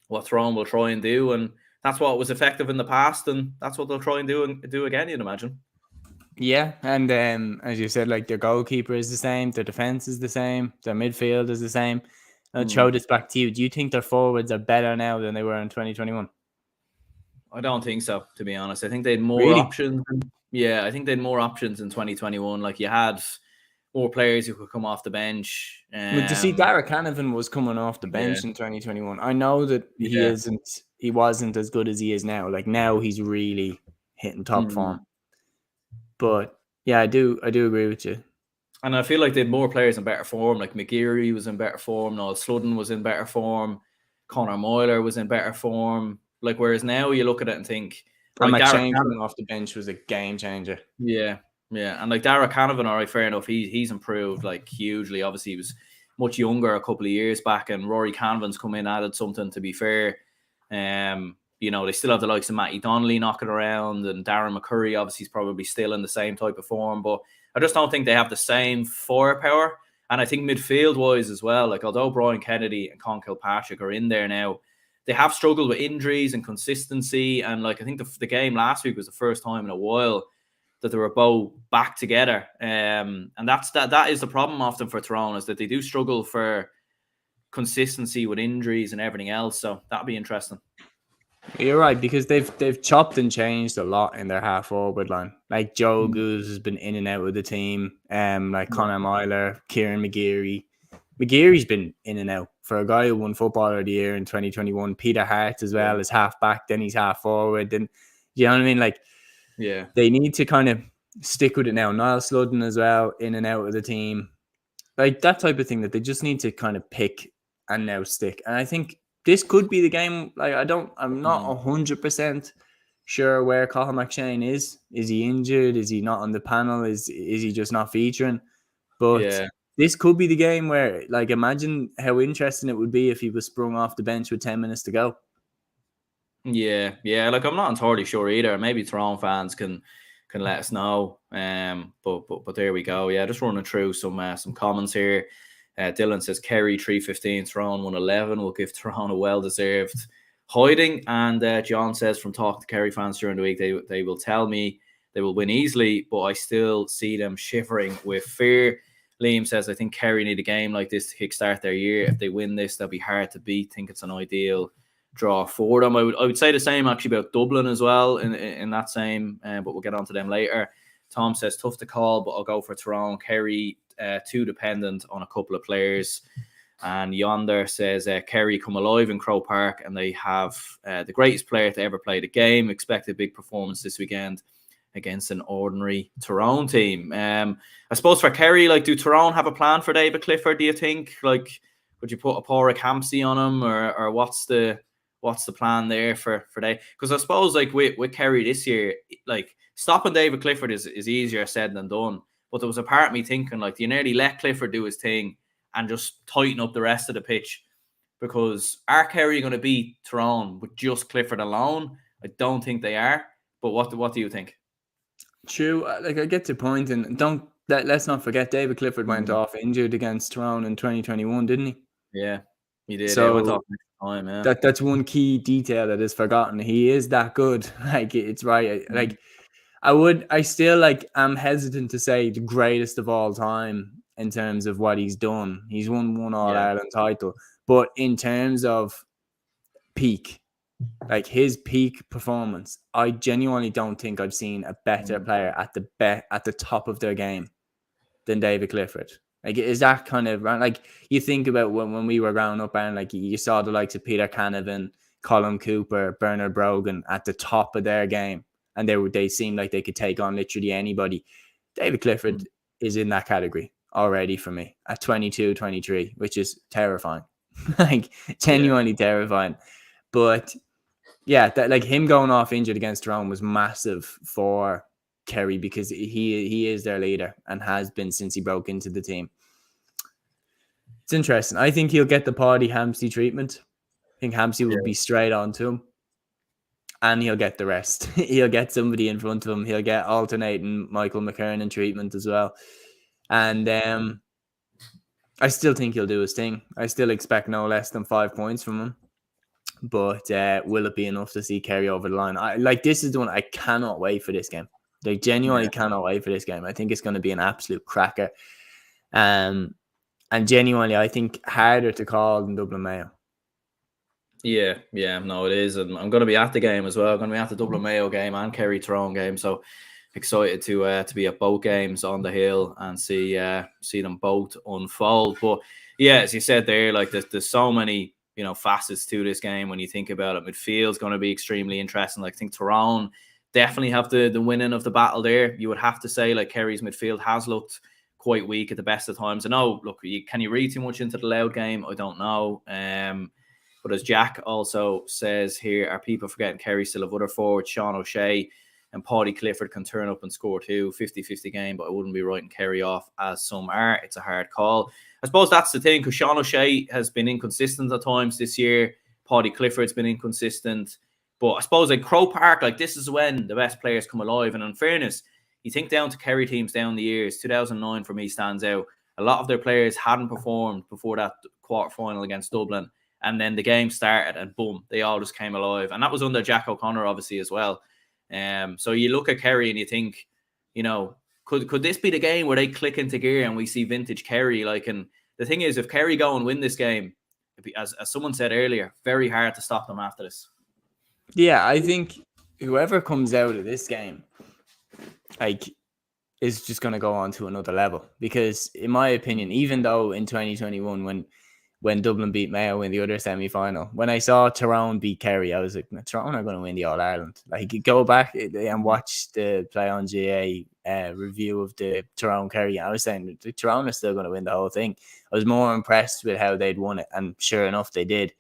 what Tyrone will try and do, and that's what was effective in the past, and that's what they'll try and do again, you'd imagine. Yeah, and as you said, like their goalkeeper is the same, their defence is the same, their midfield is the same. I'll throw this back to you. Do you think their forwards are better now than they were in 2021? I don't think so, to be honest. I think they had more options. Yeah, I think they had more options in 2021. Like you had more players who could come off the bench. But you see, Dara Canavan was coming off the bench in 2021. I know that he wasn't as good as he is now. Like now he's really hitting top form. But yeah, I do agree with you. And I feel like they had more players in better form. Like McGeary was in better form. Noel Sludden was in better form. Conor Moyler was in better form. Like whereas now you look at it and think, right, McShane coming off the bench was a game changer. Yeah, and like Dara Canavan, all right, fair enough. He's improved like hugely. Obviously, he was much younger a couple of years back, and Rory Canavan's come in, added something. To be fair, they still have the likes of Matty Donnelly knocking around, and Darren McCurry obviously is probably still in the same type of form, but I just don't think they have the same firepower. And I think midfield wise as well, like although Brian Kennedy and Con Kilpatrick are in there now, they have struggled with injuries and consistency. And like I think the game last week was the first time in a while that they were both back together. And that is the problem often for Tyrone, is that they do struggle for consistency with injuries and everything else. So that'll be interesting. You're right, because they've chopped and changed a lot in their half forward line. Like Joe Goose has been in and out of the team. Like Conor Moyler, Kieran McGeary. McGeary's been in and out. For a guy who won Footballer of the Year in 2021, Peter Hart as well is half back, then he's half forward. Then you know what I mean? Like, yeah, they need to kind of stick with it now. Niall Sludden as well, in and out of the team. Like that type of thing that they just need to kind of pick and now stick. And I think this could be the game. Like I'm not 100% sure where Cathal McShane is. Is he injured? Is he not on the panel? Is he just not featuring? But this could be the game where, like, imagine how interesting it would be if he was sprung off the bench with 10 minutes to go. Yeah. Like I'm not entirely sure either. Maybe Tyrone fans can let us know. But there we go. Yeah, just running through some comments here. Dylan says Kerry 315, Tyrone 111. Will give Tyrone a well-deserved hiding. And John says, from talking to Kerry fans during the week, they will tell me they will win easily, but I still see them shivering with fear. Liam says, I think Kerry need a game like this to kickstart their year. If they win this, they'll be hard to beat. Think it's an ideal draw for them. I would say the same actually about Dublin as well in that same, but we'll get on to them later. Tom says, tough to call, but I'll go for Tyrone. Kerry too dependent on a couple of players. And Yonder says Kerry come alive in Croke Park, and they have the greatest player to ever play the game. Expect a big performance this weekend against an ordinary Tyrone team. I suppose for Kerry, like, do Tyrone have a plan for David Clifford, do you think? Like, would you put a Pádraig Hampsey on him, or what's the plan there for they? Because I suppose, like, with Kerry this year, like, stopping David Clifford is easier said than done. But there was a part of me thinking, like, do you nearly let Clifford do his thing and just tighten up the rest of the pitch. Because are Kerry going to beat Tyrone with just Clifford alone? I don't think they are. But what do you think? True. Like, I get your point, and let's not forget David Clifford went off injured against Tyrone in 2021, didn't he? Yeah, he did. So He went off next time. Yeah, that's one key detail that is forgotten. He is that good. Like, it's right. Like, I still like. I'm hesitant to say the greatest of all time in terms of what he's done. He's won one All Ireland title, but in terms of peak, like his peak performance, I genuinely don't think I've seen a better player at the top of their game than David Clifford. Like, is that kind of like you think about when we were growing up, and like you saw the likes of Peter Canavan, Colin Cooper, Bernard Brogan at the top of their game, and they seemed like they could take on literally anybody. David Clifford is in that category already for me at 22, 23, which is terrifying. Like, genuinely terrifying. But yeah, that, like, him going off injured against Tyrone was massive for Kerry because he is their leader and has been since he broke into the team. It's interesting. I think he'll get the Paddy Hampsey treatment. I think Hampsey will be straight on to him, and he'll get the rest. He'll get somebody in front of him. He'll get alternating Michael McKernan treatment as well. And I still think he'll do his thing. I still expect no less than 5 points from him. But will it be enough to see Kerry over the line? This is the one I cannot wait for this game. They genuinely cannot wait for this game. I think it's going to be an absolute cracker. And genuinely, I think harder to call than Dublin Mayo. Yeah, no, it is. And I'm going to be at the game as well. I'm going to be at the Dublin Mayo game and Kerry Tyrone game. So excited to be at both games on the hill and see them both unfold. But yeah, as you said there, like there's so many facets to this game when you think about it. Midfield's going to be extremely interesting. Like, I think Tyrone definitely have the winning of the battle there. You would have to say, like, Kerry's midfield has looked quite weak at the best of times. I know, look, can you read too much into the Loud game? I don't know. But as Jack also says here, are people forgetting Kerry still have other forwards? Sean O'Shea and Paddy Clifford can turn up and score too. 50-50 game, but I wouldn't be writing Kerry off as some are. It's a hard call. I suppose that's the thing, because Sean O'Shea has been inconsistent at times this year. Paddy Clifford's been inconsistent. But I suppose like Croke Park, like, this is when the best players come alive. And in fairness, you think down to Kerry teams down the years, 2009 for me stands out. A lot of their players hadn't performed before that quarter-final against Dublin. And then the game started and boom, they all just came alive. And that was under Jack O'Connor, obviously, as well. So you look at Kerry and you think, could this be the game where they click into gear and we see vintage Kerry? Like, and the thing is, if Kerry go and win this game, as someone said earlier, very hard to stop them after this. Yeah, I think whoever comes out of this game, like, is just going to go on to another level. Because in my opinion, even though in 2021, when Dublin beat Mayo in the other semi-final, when I saw Tyrone beat Kerry, I was like, Tyrone are going to win the All-Ireland. Like, go back and watch the Play on GA review of the Tyrone Kerry. I was saying the Tyrone are still going to win the whole thing. I was more impressed with how they'd won it, and sure enough, they did.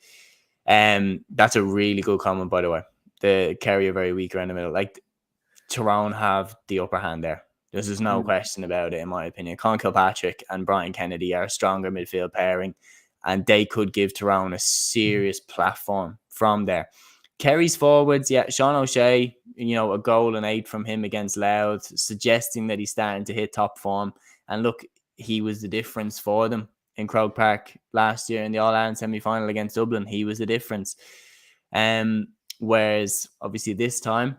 That's a really good comment, by the way. The Kerry are very weak around the middle. Like, Tyrone have the upper hand there. There's no question about it, in my opinion. Con Kilpatrick and Brian Kennedy are a stronger midfield pairing, and they could give Tyrone a serious platform from there. Kerry's forwards, Sean O'Shea, a goal and 8 from him against Louth, suggesting that he's starting to hit top form. And look, he was the difference for them in Croke Park last year in the All-Ireland semi-final against Dublin. He was the difference. Whereas, obviously, this time,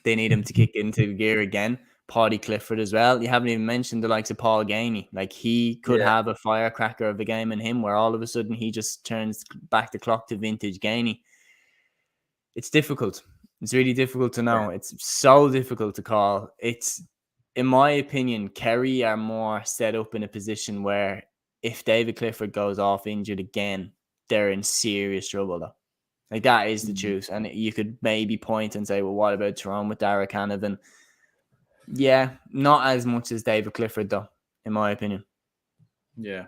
they need him to kick into gear again. Paddy Clifford as well. You haven't even mentioned the likes of Paul Gainey. Like, he could have a firecracker of a game in him where all of a sudden he just turns back the clock to vintage Gainey. It's difficult. It's really difficult to know. It's so difficult to call. It's, in my opinion, Kerry are more set up in a position where if David Clifford goes off injured again, they're in serious trouble, though. Like, that is the truth. And you could maybe point and say, well, what about Tyrone with Dara Canavan? Yeah, not as much as David Clifford, though, in my opinion. Yeah.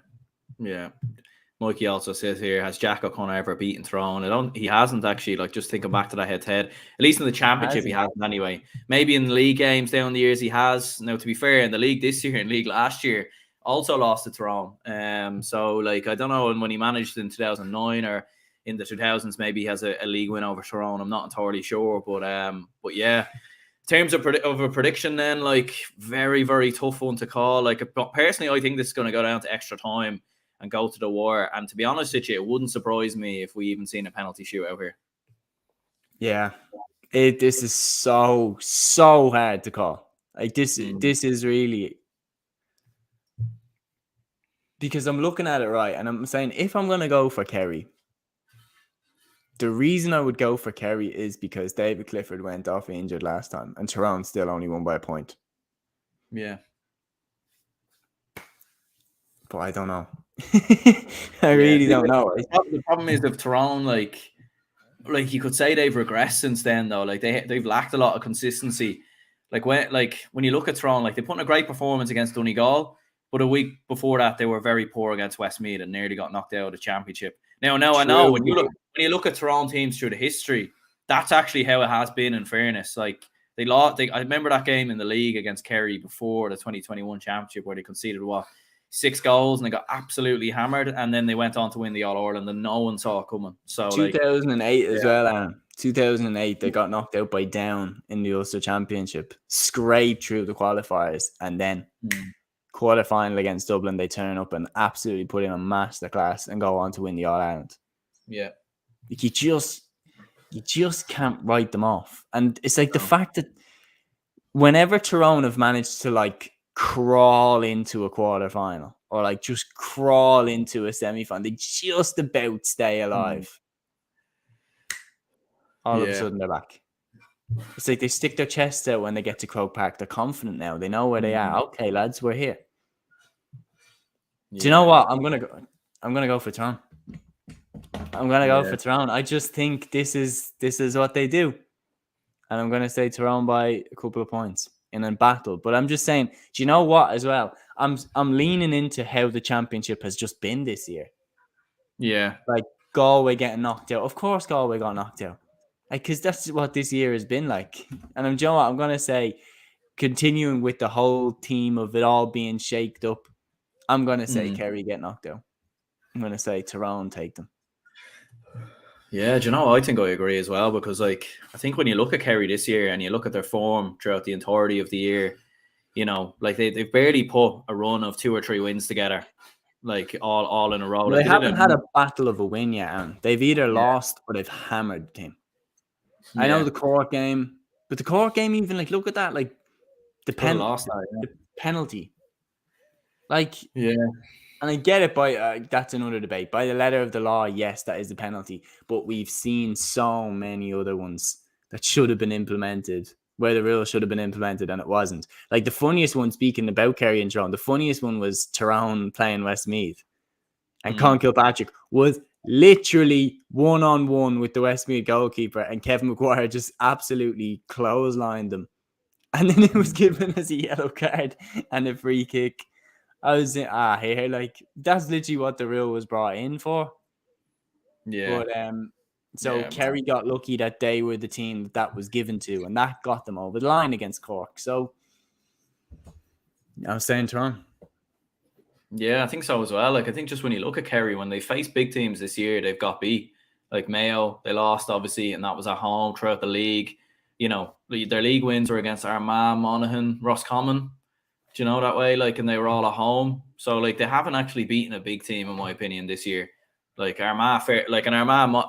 Mikey also says here, has Jack O'Connor ever beaten Tyrone? He hasn't, actually. Like, just thinking back to that head-to-head. At least in the championship, he hasn't anyway. Maybe in the league games down the years, he has. Now, to be fair, in the league this year and league last year, also lost to Tyrone. So like I don't know when he managed in 2009 or in the 2000s, maybe he has a league win over Tyrone. I'm not entirely sure, but yeah. In terms of a prediction, then like very very tough one to call. Like personally, I think this is going to go down to extra time and go to the wire. And to be honest with you, it wouldn't surprise me if we even seen a penalty shootout here. Yeah, this is so hard to call. Like this is really, because I'm looking at it right, and I'm saying if I'm going to go for Kerry, the reason I would go for Kerry is because David Clifford went off injured last time, and Tyrone still only won by a point. Yeah. But I don't know. I really don't know. The problem is if Tyrone, like you could say they've regressed since then, though. Like they've lacked a lot of consistency. Like when you look at Tyrone, like they put in a great performance against Donegal, but a week before that they were very poor against Westmeath and nearly got knocked out of the championship. Now I know when you look at Tyrone teams through the history, that's actually how it has been. In fairness, like they lost. I remember that game in the league against Kerry before the 2021 championship where they conceded 6 goals and they got absolutely hammered, and then they went on to win the All-Ireland and no one saw it coming. So 2008 as well, Aaron. 2008 they got knocked out by Down in the Ulster Championship, scraped through the qualifiers, and then quarter-final against Dublin they turn up and absolutely put in a masterclass and go on to win the All-Ireland. Yeah. Like you just can't write them off. And it's like the fact that whenever Tyrone have managed to like crawl into a quarter-final or like just crawl into a semi-final, they just about stay alive. All of a sudden they're back. It's like they stick their chests out when they get to Croke Park. They're confident now. They know where they are. Okay, lads, we're here. Do you know what? I'm gonna go for Tyrone. I'm gonna go for Tyrone. I just think this is what they do, and I'm gonna say Tyrone by a couple of points in a battle. But I'm just saying, do you know what? As well, I'm leaning into how the championship has just been this year. Yeah, like Galway getting knocked out. Of course, Galway got knocked out, because that's what this year has been like. And you know what? I'm gonna say, continuing with the whole team of it all being shaked up, I'm gonna say Kerry get knocked out. I'm gonna say Tyrone take them. Yeah, do you know, I think I agree as well, because like I think when you look at Kerry this year and you look at their form throughout the entirety of the year, you know, like they've barely put a run of 2 or 3 wins together, like all in a row. Well, like they haven't had a battle of a win yet, Aaron. They've either lost or they've hammered the team. Yeah. I know the Cork game, but the Cork game, even like look at that, like the penalty. Like, yeah. And I get it by that's another debate. By the letter of the law, yes, that is the penalty. But we've seen so many other ones that should have been implemented, where the rule should have been implemented and it wasn't. Like the funniest one, speaking about Kerry and Tyrone, the funniest one was Tyrone playing Westmeath. And Con Kilpatrick was literally one-on-one with the Westmeath goalkeeper, and Kevin McGuire just absolutely clotheslined them. And then it was given as a yellow card and a free kick. I was here, like that's literally what the rule was brought in for. Yeah. But Kerry got lucky that they were the team that was given to, and that got them over the line against Cork. So I'm saying Tyrone. Yeah, I think so as well. Like I think just when you look at Kerry, when they face big teams this year, they've got beat. Like Mayo, they lost obviously, and that was at home throughout the league. You know, their league wins were against Armagh, Monaghan, Roscommon. Do you know that way? Like, and they were all at home. So, like, they haven't actually beaten a big team, in my opinion, this year. Like, Armagh,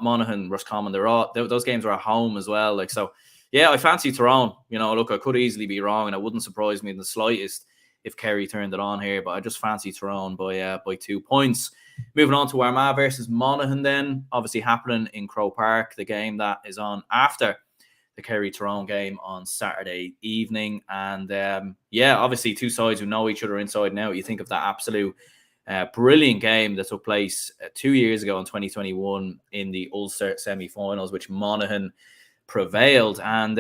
Monaghan, Roscommon, those games were at home as well. Like, so, yeah, I fancy Tyrone. You know, look, I could easily be wrong, and it wouldn't surprise me in the slightest if Kerry turned it on here. But I just fancy Tyrone by 2 points. Moving on to Armagh versus Monaghan then. Obviously happening in Croke Park, the game that is on after the Kerry-Tyrone game on Saturday evening. And obviously 2 sides who know each other inside and out. You think of that absolute brilliant game that took place 2 years ago in 2021 in the Ulster semi-finals, which Monaghan prevailed. And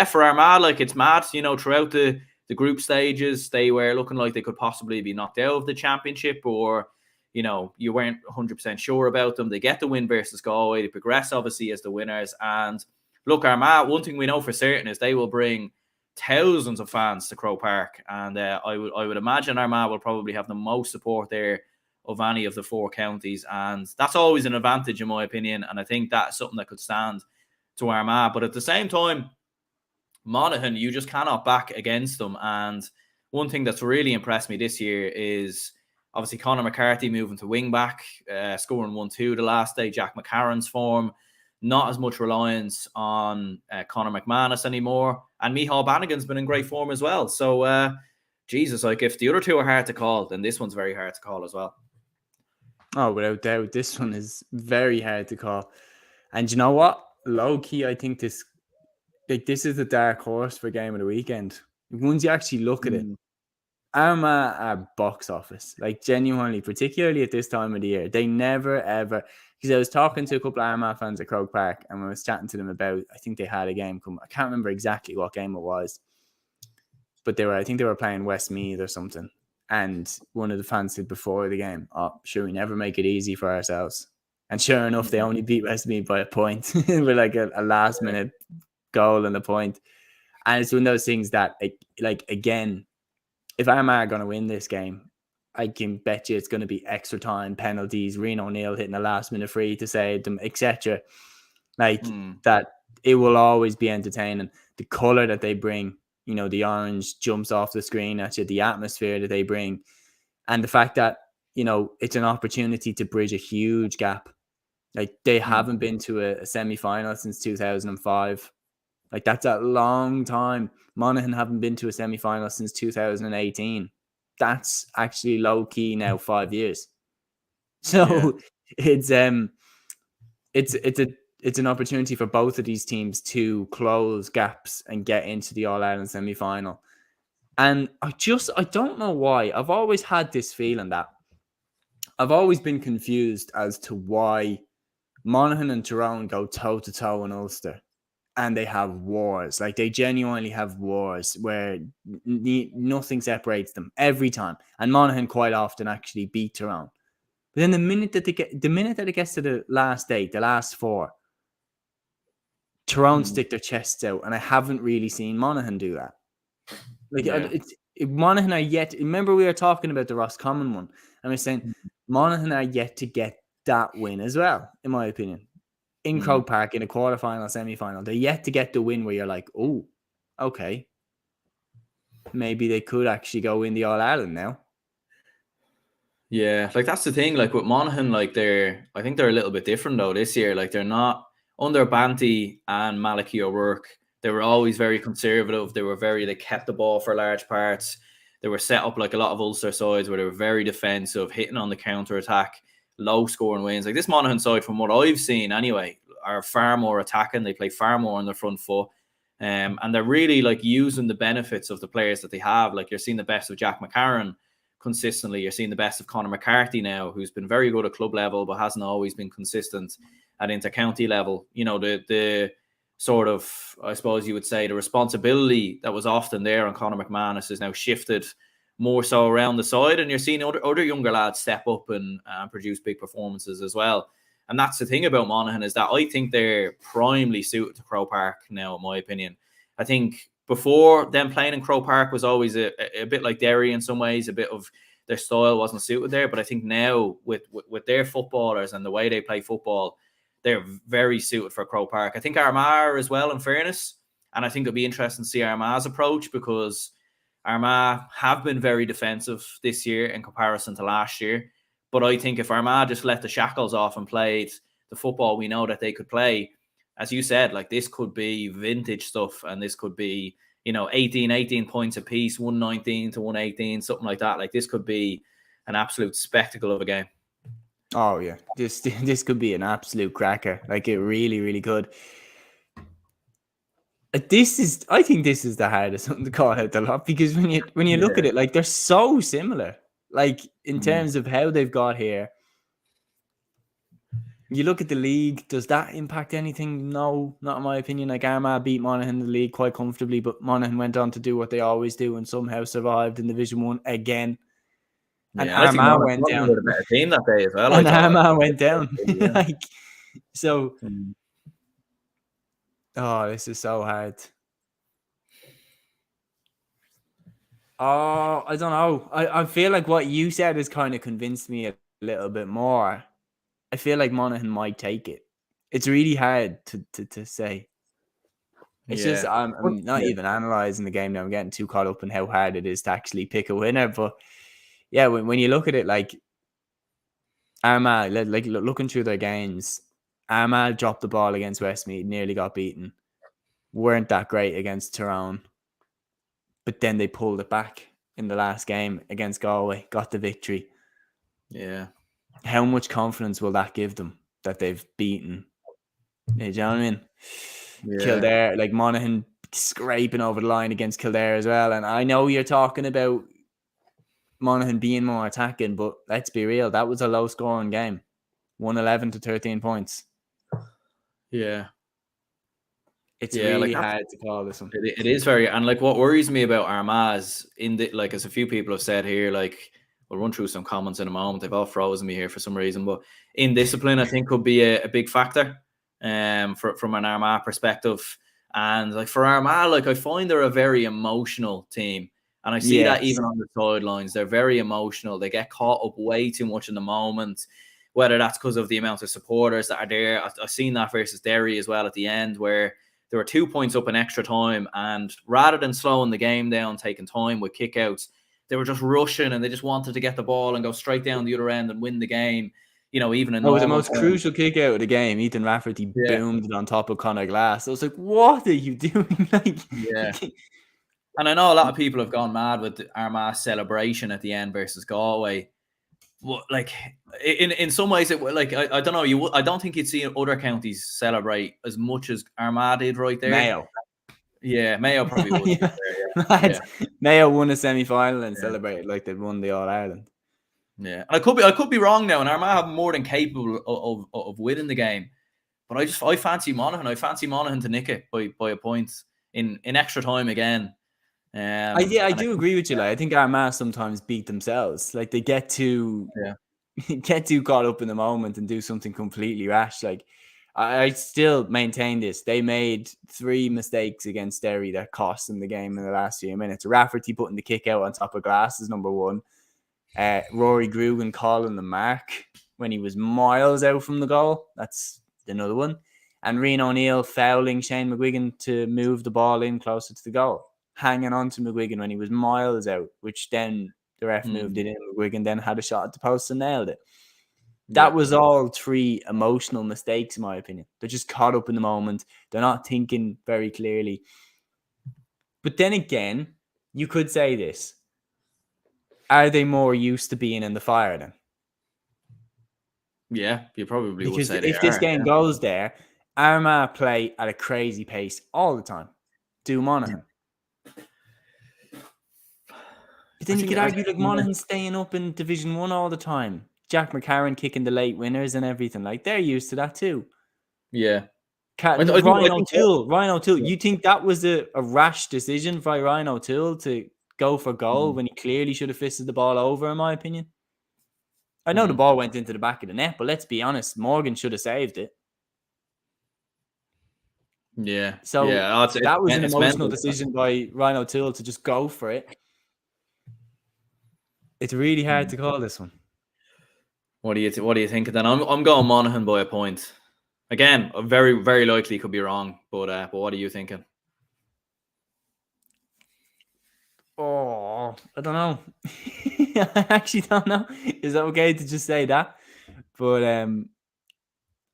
for Armagh, like it's mad, you know, throughout the group stages, they were looking like they could possibly be knocked out of the championship, or, you know, you weren't 100% sure about them. They get the win versus Galway. They progress, obviously, as the winners. And look, Armagh, one thing we know for certain is they will bring thousands of fans to Croke Park, and I would imagine Armagh will probably have the most support there of any of the 4 counties, and that's always an advantage in my opinion, and I think that's something that could stand to Armagh. But at the same time, Monaghan, you just cannot back against them. And one thing that's really impressed me this year is obviously Conor McCarthy moving to wing back, scoring 1-2 the last day. Jack McCarron's form, not as much reliance on Conor McManus anymore. And Micheál Bannigan's been in great form as well. So, Jesus, like if the other 2 are hard to call, then this one's very hard to call as well. Oh, without doubt, this one is very hard to call. And you know what? Low key, I think this is the dark horse for game of the weekend. Once you actually look at it, Armagh are box office. Like genuinely, particularly at this time of the year, they never ever. Because I was talking to a couple of Armagh fans at Croke Park, and I was chatting to them about. I think they had a game come. I can't remember exactly what game it was, but I think they were playing Westmeath or something. And one of the fans said before the game, "Oh, sure, we never make it easy for ourselves." And sure enough, they only beat Westmeath by a point with like a last minute goal and a point. And it's one of those things that, like, again, if Armagh are going to win this game, I can bet you it's going to be extra time, penalties, Rian O'Neill hitting a last minute free to save them, etc. Like that, it will always be entertaining. The color that they bring, you know, the orange jumps off the screen at you, the atmosphere that they bring, and the fact that, you know, it's an opportunity to bridge a huge gap. Like they haven't been to a semi-final since 2005. Like that's a long time. Monaghan haven't been to a semi-final since 2018. That's actually low key now 5 years. So it's an opportunity for both of these teams to close gaps and get into the All-Ireland semi-final. And I don't know why. I've always had this feeling that I've always been confused as to why Monaghan and Tyrone go toe-to-toe in Ulster. And they have wars. Like they genuinely have wars where nothing separates them every time. And Monaghan quite often actually beat Tyrone. But then the minute that it gets to the last 8, the last 4, Tyrone stick their chests out, and I haven't really seen Monaghan do that. Like Monaghan are yet. Remember, we were talking about the Roscommon one, and we're saying Monaghan are yet to get that win as well, in my opinion. In Croke Park in a quarterfinal, semi-final, they're yet to get the win where you're like, oh, okay, maybe they could actually go in the All-Ireland now. Yeah, like that's the thing. Like with Monaghan, like I think they're a little bit different though this year. Like they're not under Banty and Malachy O'Rourke. They were always very conservative. They kept the ball for large parts. They were set up like a lot of Ulster sides where they were very defensive, hitting on the counter attack, low scoring wins. Like this Monaghan side, from what I've seen anyway, are far more attacking. They play far more on their front foot. And they're really like using the benefits of the players that they have. Like you're seeing the best of Jack McCarron consistently. You're seeing the best of Conor McCarthy now, who's been very good at club level, but hasn't always been consistent at inter-county level. You know, the sort of, I suppose you would say, the responsibility that was often there on Conor McManus is now shifted more so around the side, and you're seeing other younger lads step up and produce big performances as well. And that's the thing about Monaghan, is that I think they're primarily suited to Croke Park now, in my opinion. I think before them playing in Croke Park was always a bit like Derry in some ways, a bit of their style wasn't suited there. But I think now with their footballers and the way they play football, they're very suited for Croke Park. I think Armagh as well, in fairness. And I think it'll be interesting to see Armagh's approach, because Armagh have been very defensive this year in comparison to last year. But I think if Armagh just let the shackles off and played the football we know that they could play, as you said, like this could be vintage stuff, and this could be, 18 points apiece, 119 to 118, something like that. Like this could be an absolute spectacle of a game. Oh yeah, this could be an absolute cracker. Like it really, really could. I think this is the hardest one to call out the lot, because when you look at it, like they're so similar. Like in terms of how they've got here. You look at the league, does that impact anything? No, not in my opinion. Like Armagh beat Monaghan in the league quite comfortably, but Monaghan went on to do what they always do and somehow survived in Division 1 again. And Armagh went down. A better team that day as well. And Armagh went down. Like, so, oh, this is so hard. Oh, I don't know. I feel like what you said has kind of convinced me a little bit more. I feel like Monaghan might take it. It's really hard to say. It's just Yeah. I'm not Yeah. even analysing the game now. I'm getting too caught up in how hard it is to actually pick a winner. But yeah, when you look at it, like Armagh, like looking through their games, Armagh dropped the ball against Westmeath, nearly got beaten. Weren't that great against Tyrone, but then they pulled it back in the last game against Galway, got the victory. Yeah. How much confidence will that give them that they've beaten? Do you know what I mean? Yeah. Kildare, like Monaghan scraping over the line against Kildare as well. And I know you're talking about Monaghan being more attacking, but let's be real, that was a low scoring game. 111 to 13 points. Yeah. It's Yeah. Like really hard to call this one. it is very, and like what worries me about Armagh is like as a few people have said here, like we'll run through some comments in a moment. They've all frozen me here for some reason, but indiscipline I think could be a big factor from an Armagh perspective. And like for Armagh, like I find they're a very emotional team. And I see that Yes. even on the sidelines. They're very emotional. They get caught up way too much in the moment, whether that's because of the amount of supporters that are there. I've seen that versus Derry as well at the end, where there were 2 points up in extra time, and rather than slowing the game down, taking time with kickouts, they were just rushing and they just wanted to get the ball and go straight down the other end and win the game. You know, even in That was the normal most time. crucial kick out of the game. Ethan Rafferty Yeah, boomed it on top of Conor Glass. I was like, what are you doing? Like, yeah. And I know a lot of people have gone mad with the Armagh celebration at the end versus Galway. Well, like in some ways, it like I don't know. I don't think you'd see other counties celebrate as much as Armagh did right there. Mayo. Yeah, Mayo probably would. To be Yeah. fair, yeah. Mayo won a semi-final and Yeah. celebrated like they'd won the All-Ireland. Yeah, and I could be wrong now, and Armagh have more than capable of winning the game. But I fancy Monaghan. I fancy Monaghan to nick it by a point in extra time again. I do agree with you. Like, I think Armagh sometimes beat themselves. Like they get too get too caught up in the moment and do something completely rash. Like I still maintain this. They made 3 mistakes against Derry that cost them the game in the last few minutes. Rafferty putting the kick out on top of Glass is number one. Rory Grugan calling the mark when he was miles out from the goal. That's another one. And Rian O'Neill fouling Shane McGuigan to move the ball in closer to the goal. Hanging on to McGuigan when he was miles out, which then the ref moved it in. McGuigan then had a shot at the post and nailed it. That was all 3 emotional mistakes, in my opinion. They're just caught up in the moment. They're not thinking very clearly. But then again, you could say this. Are they more used to being in the fire then? Yeah, you probably would Because say if this game goes there, Armagh play at a crazy pace all the time. Do Monaghan. But then you could argue like Monaghan staying up in Division 1 all the time. Jack McCarran kicking the late winners and everything. Like they're used to that too. Yeah. Ryan O'Toole. You think that was a rash decision by Ryan O'Toole to go for goal when he clearly should have fisted the ball over, in my opinion? I know the ball went into the back of the net, but let's be honest, Morgan should have saved it. Yeah. So yeah, that was an emotional decision by Ryan O'Toole to just go for it. It's really hard to call this one. What do you think then? I'm going Monaghan by a point. Again, very very likely could be wrong, but what are you thinking? Oh, I don't know. I actually don't know. Is that okay to just say that? But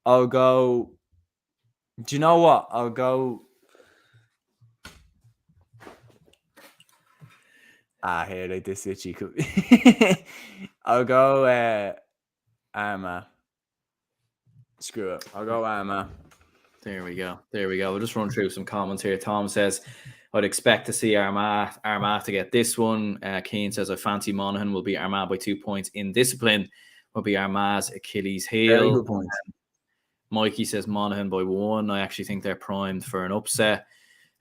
I'll go. Do you know what? I'll go. Here, like this itchy. I'll go Armagh. Screw it. I'll go Armagh. There we go. We'll just run through some comments here. Tom says, I'd expect to see Armagh to get this one. Keane says, I fancy Monaghan will beat Armagh by 2 points. In discipline will be Armagh's Achilles heel. Very good point. Mikey says Monaghan by 1. I actually think they're primed for an upset.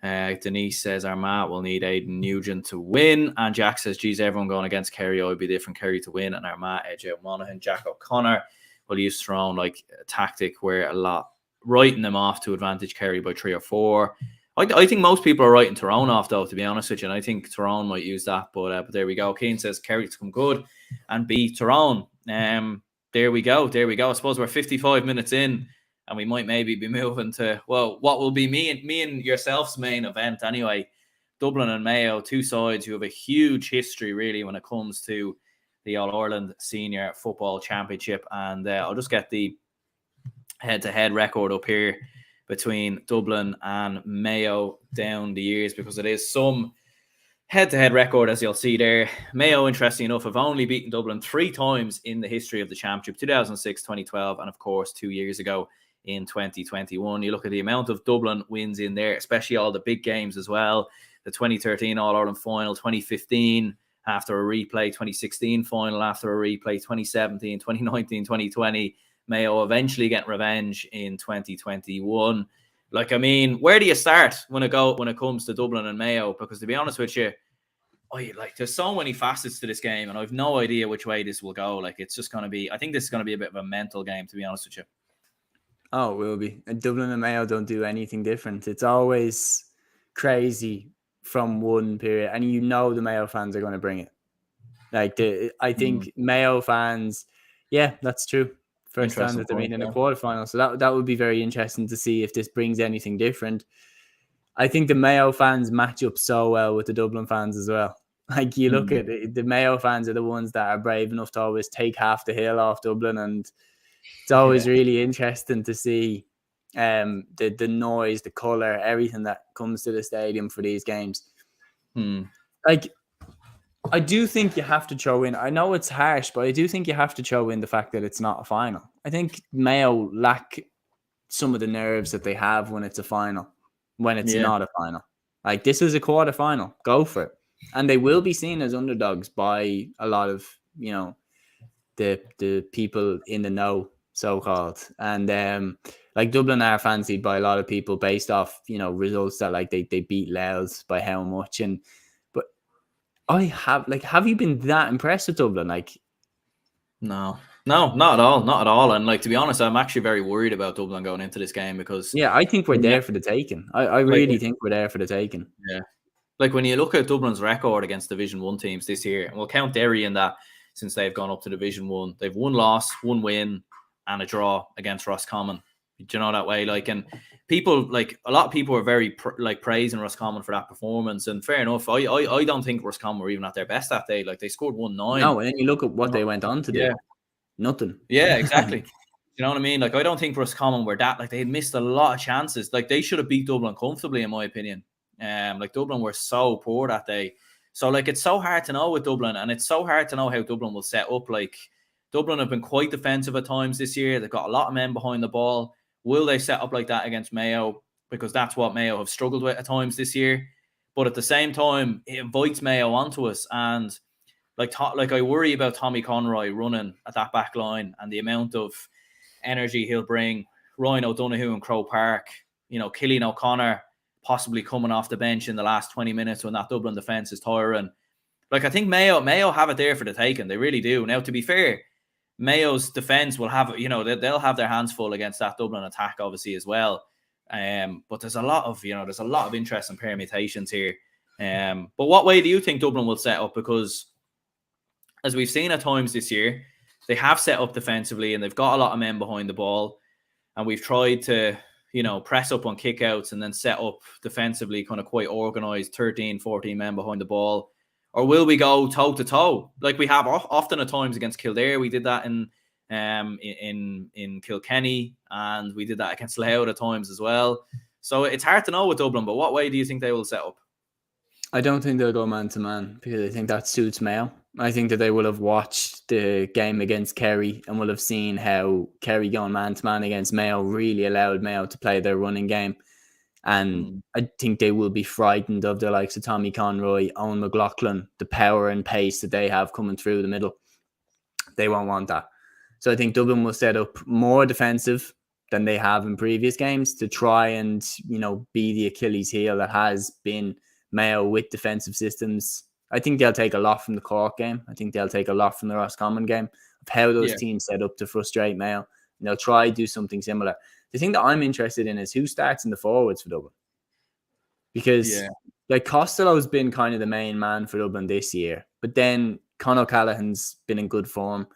Denise says Armagh will need Aidan Nugent to win. And Jack says, geez, everyone going against Kerry, I would be different. Kerry to win and Armagh edge out Monaghan. Jack O'Connor will use Tyrone like a tactic where a lot writing them off to advantage Kerry by 3 or 4. I think most people are writing Tyrone off, though, to be honest with you. And I think Tyrone might use that. But there we go. Keane says Kerry to come good and beat Tyrone. There we go. There we go. I suppose we're 55 minutes in, and we might maybe be moving to, well, what will be me and yourself's main event anyway. Dublin and Mayo, two sides who have a huge history, really, when it comes to the All-Ireland Senior Football Championship. And I'll just get the head-to-head record up here between Dublin and Mayo down the years, because it is some head-to-head record, as you'll see there. Mayo, interesting enough, have only beaten Dublin 3 times in the history of the championship: 2006, 2012, and of course 2 years ago in 2021. You look at the amount of Dublin wins in there, especially all the big games as well. The 2013 All-Ireland final, 2015 after a replay, 2016 final after a replay, 2017, 2019, 2020. Mayo eventually getting revenge in 2021. Like, I mean, where do you start when it comes to Dublin and Mayo? Because to be honest with you, there's so many facets to this game, and I've no idea which way this will go. Like, it's just going to be, I think this is going to be a bit of a mental game, to be honest with you. Oh, it will be. And Dublin and Mayo don't do anything different. It's always crazy from one period, and the Mayo fans are going to bring it. I think Mayo fans, yeah, that's true. First time that they're meeting in a quarterfinal. So that would be very interesting to see if this brings anything different. I think the Mayo fans match up so well with the Dublin fans as well. Like, you look at it, the Mayo fans are the ones that are brave enough to always take half the hill off Dublin, and it's always really interesting to see the noise, the colour, everything that comes to the stadium for these games. Like, I do think you have to throw in, I know it's harsh, but I do think you have to throw in the fact that it's not a final. I think Mayo lack some of the nerves that they have when it's a final, when it's not a final. Like, this is a quarter final. Go for it. And they will be seen as underdogs by a lot of, the people in the know, so-called. And like, Dublin are fancied by a lot of people based off, results that, like, they beat Louth by how much. Have you been that impressed with Dublin? Like, no, not at all. And, like, to be honest, I'm actually very worried about Dublin going into this game, because I think we're there for the taking. I really think we're there for the taking. Yeah, like, when you look at Dublin's record against Division 1 teams this year, and we'll count Derry in that, since they've gone up to Division 1, they've 1 loss, 1 win, and a draw against Roscommon. Do you know that way? Like, and people, like, a lot of people are very praising Roscommon for that performance, and fair enough. I don't think Roscommon were even at their best that day. Like, they scored 1-9. No, and then you look at what they went on to do. Nothing. Yeah, exactly. You know what I mean? Like, I don't think Roscommon were that, like, they had missed a lot of chances. Like, they should have beat Dublin comfortably, in my opinion. Like, Dublin were so poor that day. So, like, it's so hard to know with Dublin, and it's so hard to know how Dublin will set up. Like, Dublin have been quite defensive at times this year. They've got a lot of men behind the ball. Will they set up like that against Mayo? Because that's what Mayo have struggled with at times this year. But at the same time, it invites Mayo onto us. And like I worry about Tommy Conroy running at that back line, and the amount of energy he'll bring. Ryan O'Donoghue in Croke Park, Cillian O'Connor possibly coming off the bench in the last 20 minutes when that Dublin defence is tiring. Like, I think Mayo have it there for the taking. They really do. Now, to be fair, Mayo's defence will have, they'll have their hands full against that Dublin attack, obviously, as well. But there's a lot of, interest and permutations here. But what way do you think Dublin will set up? Because as we've seen at times this year, they have set up defensively, and they've got a lot of men behind the ball. And we've tried to, press up on kickouts and then set up defensively, kind of quite organised, 13, 14 men behind the ball. Or will we go toe to toe like we have often at times against Kildare? We did that in Kilkenny, and we did that against Louth at times as well. So it's hard to know with Dublin. But what way do you think they will set up? I don't think they'll go man to man, because I think that suits Mayo. I think that they will have watched the game against Kerry and will have seen how Kerry going man to man against Mayo really allowed Mayo to play their running game. And I think they will be frightened of the likes of Tommy Conroy, Owen McLaughlin, the power and pace that they have coming through the middle. They won't want that. So I think Dublin will set up more defensive than they have in previous games to try and, be the Achilles heel that has been Mayo with defensive systems. I think they'll take a lot from the Cork game. I think they'll take a lot from the Roscommon game of how those teams set up to frustrate Mayo. And they'll try to do something similar. The thing that I'm interested in is who starts in the forwards for Dublin. because like Costello's been kind of the main man for Dublin this year, but then Conor Callaghan's been in good form.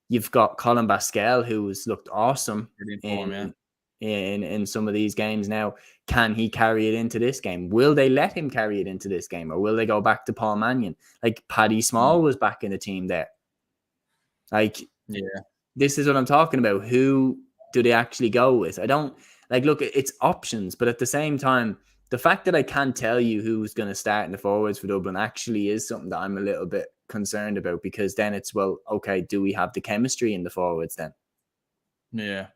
You've got Colin Basquel, who's looked awesome in some of these games now. Can he carry it into this game? Will they let him carry it into this game, or will they go back to Paul Mannion? Like Paddy Small was back in the team there. Like, this is what I'm talking about. Who do they actually go with? I don't like. Look, it's options, but at the same time, the fact that I can't tell you who's going to start in the forwards for Dublin actually is something that I'm a little bit concerned about, because then it's, well, okay, do we have the chemistry in the forwards then? Yeah,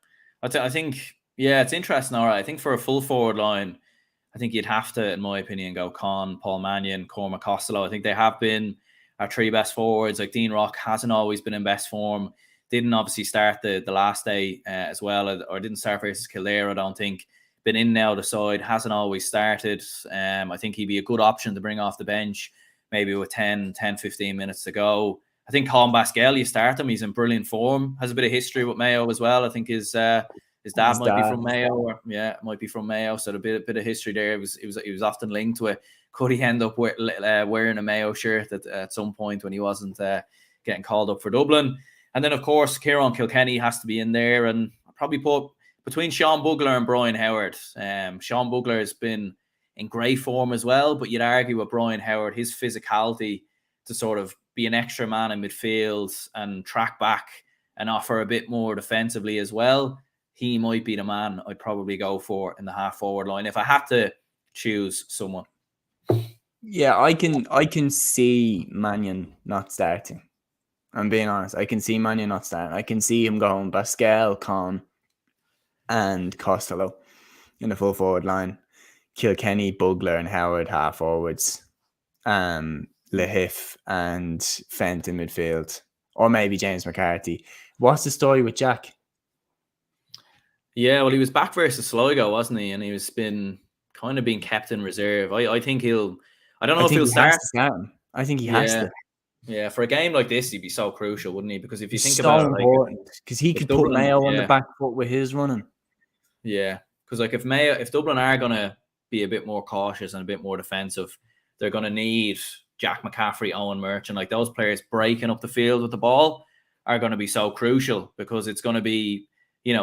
I think, it's interesting. All right, I think for a full forward line, I think you'd have to, in my opinion, go Con, Paul Mannion, Cormac Costello. I think they have been our three best forwards. Like Dean Rock hasn't always been in best form. Didn't obviously start the last day as well, or didn't start versus Kildare, I don't think. Been in now the side, hasn't always started. I think he'd be a good option to bring off the bench, maybe with 10, 15 minutes to go. I think Colin Basquel, you start him, he's in brilliant form, has a bit of history with Mayo as well. I think his dad might be from Mayo, or might be from Mayo, so a bit of history there. He was often linked to it. Could he end up wearing a Mayo shirt at some point when he wasn't getting called up for Dublin? And then, of course, Kieran Kilkenny has to be in there, and I'll probably put between Sean Bugler and Brian Howard. Sean Bugler has been in great form as well, but you'd argue with Brian Howard, his physicality to sort of be an extra man in midfield and track back and offer a bit more defensively as well. He might be the man I'd probably go for in the half forward line if I had to choose someone. Yeah, I can see Mannion not starting. I'm being honest. I can see Mannion not starting. I can see him going Basquel, Con, and Costello in the full forward line. Kilkenny, Bugler, and Howard half forwards. Lehif and Fent in midfield, or maybe James McCarthy. What's the story with Jack? Yeah, well, he was back versus Sligo, wasn't he? And he was been kind of being kept in reserve. I think he'll. I don't know if he'll start. I think he has to. Yeah, for a game like this, he'd be so crucial, wouldn't he? Because if you think so about it, because he could Dublin, put Mayo on the back foot with his running. Yeah, because like if Dublin are gonna be a bit more cautious and a bit more defensive, they're gonna need Jack McCaffrey, Owen Merchant, like those players breaking up the field with the ball are going to be so crucial, because it's going to be,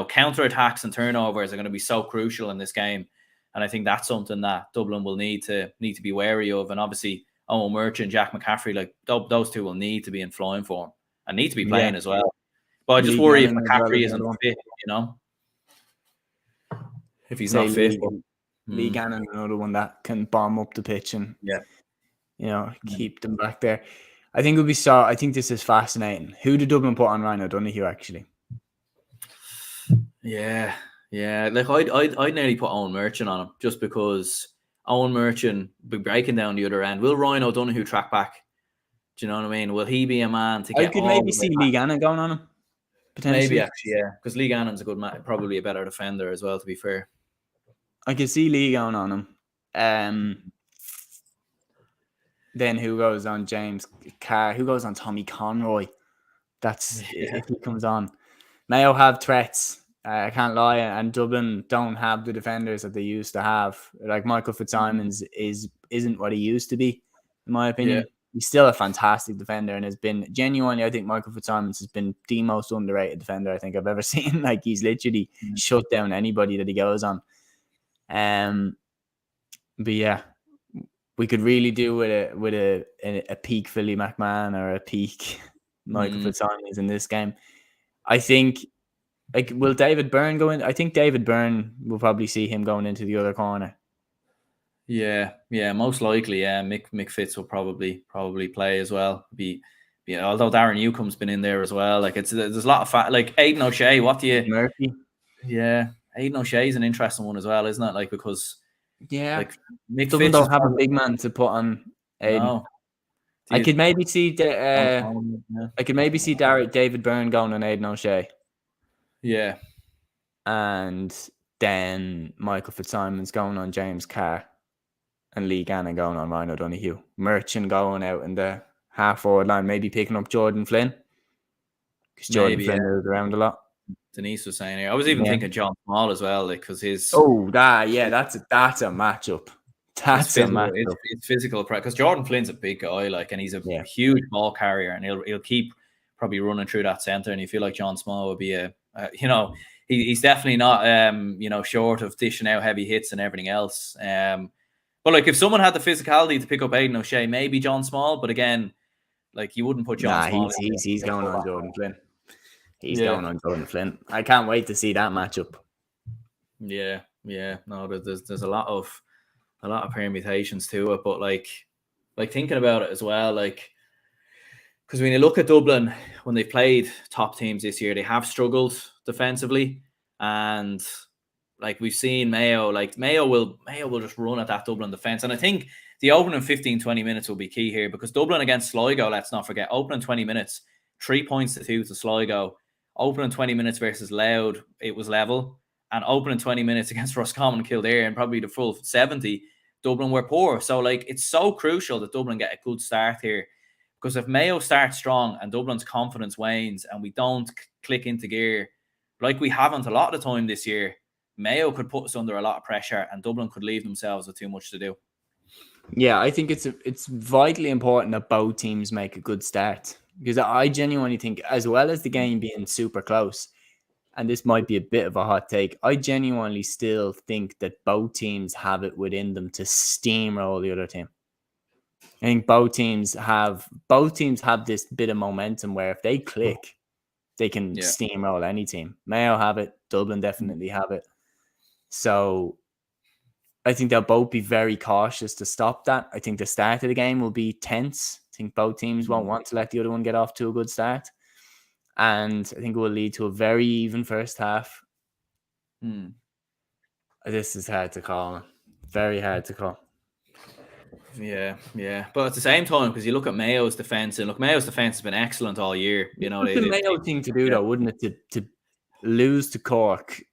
counter-attacks and turnovers are going to be so crucial in this game. And I think that's something that Dublin will need to be wary of. And obviously, Owen Merchant, Jack McCaffrey, like those two will need to be in flying form and need to be playing as well. But I just worry if McCaffrey isn't fit, if he's not fit. Lee Gannon, another one that can bomb up the pitch and keep them back there. I think I think this is fascinating. Who did Dublin put on Ryan O'Donoghue actually? Yeah. Like I'd nearly put Owen Merchant on him, just because Owen Merchant be breaking down the other end. Will Ryan O'Donoghue track back? Do you know what I mean? Will he be a man to get? I could maybe see Lee Gannon going on him. Potentially. Maybe actually, yeah, because Lee Gannon's a good man, probably a better defender as well. To be fair, I could see Lee going on him. Then who goes on James Carr? Who goes on Tommy Conroy? That's if he comes on. Mayo have threats. I can't lie, and Dublin don't have the defenders that they used to have. Like Michael Fitzsimons isn't what he used to be, in my opinion. Yeah. He's still a fantastic defender and has been genuinely. I think Michael Fitzsimons has been the most underrated defender I think I've ever seen. Like he's literally shut down anybody that he goes on. But yeah, we could really do with a peak Philly McMahon or a peak Michael Fitzsimons in this game. I think, like, will David Byrne go in? I think David Byrne will probably see him going into the other corner. Yeah, most likely. Yeah, Mick Fitz will probably play as well. Although Darren Newcomb's been in there as well. Like there's a lot of like Aidan O'Shea. What do you? Murphy. Yeah, Aidan O'Shea is an interesting one as well, isn't it? Like because like Mick Fitz don't have a big man to put on Aidan. No. I could maybe see David Byrne going on Aidan O'Shea. Yeah, and then Michael Fitzsimons going on James Carr. And Lee Gannon going on Ryan O'Donoghue. Merchant going out in the half-forward line, maybe picking up Jordan Flynn. Because Jordan Flynn moves around a lot. Denise was saying here. I was even thinking John Small as well, like because his... Oh, that's a matchup. That's a matchup. It's physical because Jordan Flynn's a big guy, like, and he's a Yeah. huge ball carrier, and he'll keep probably running through that center. And you feel like John Small would be he's definitely not short of dishing out heavy hits and everything else. But like if someone had the physicality to pick up Aidan O'Shea, maybe John Small. But again, like you wouldn't put John Small. He's going on Jordan Flynn. He's Yeah. going on Jordan Flynn. I can't wait to see that matchup. Yeah. No, there's a lot of permutations to it, but like thinking about it as well, like because when you look at Dublin when they've played top teams this year, they have struggled defensively, and like we've seen Mayo will just run at that Dublin defense, and I think the opening 15-20 minutes will be key here because Dublin against Sligo, let's not forget, opening 20 minutes, 3 points to 2 to Sligo. Opening 20 minutes versus Louth, it was level. And opening 20 minutes against Roscommon and Kildare and probably the full 70, Dublin were poor. So, like, it's so crucial that Dublin get a good start here. Because if Mayo starts strong and Dublin's confidence wanes and we don't click into gear, like we haven't a lot of the time this year, Mayo could put us under a lot of pressure and Dublin could leave themselves with too much to do. Yeah, I think it's vitally important that both teams make a good start. Because I genuinely think, as well as the game being super close, and this might be a bit of a hot take, I genuinely still think that both teams have it within them to steamroll the other team. I think both teams have this bit of momentum where if they click, they can steamroll any team. Mayo have it, Dublin definitely have it. So I think they'll both be very cautious to stop that. I think the start of the game will be tense. I think both teams won't want to let the other one get off to a good start. And I think it will lead to a very even first half. This is hard to call. Very hard to call. Yeah. But at the same time, because you look at Mayo's defense, and Mayo's defense has been excellent all year. You know, the Mayo thing to do though, wouldn't it? To lose to Cork,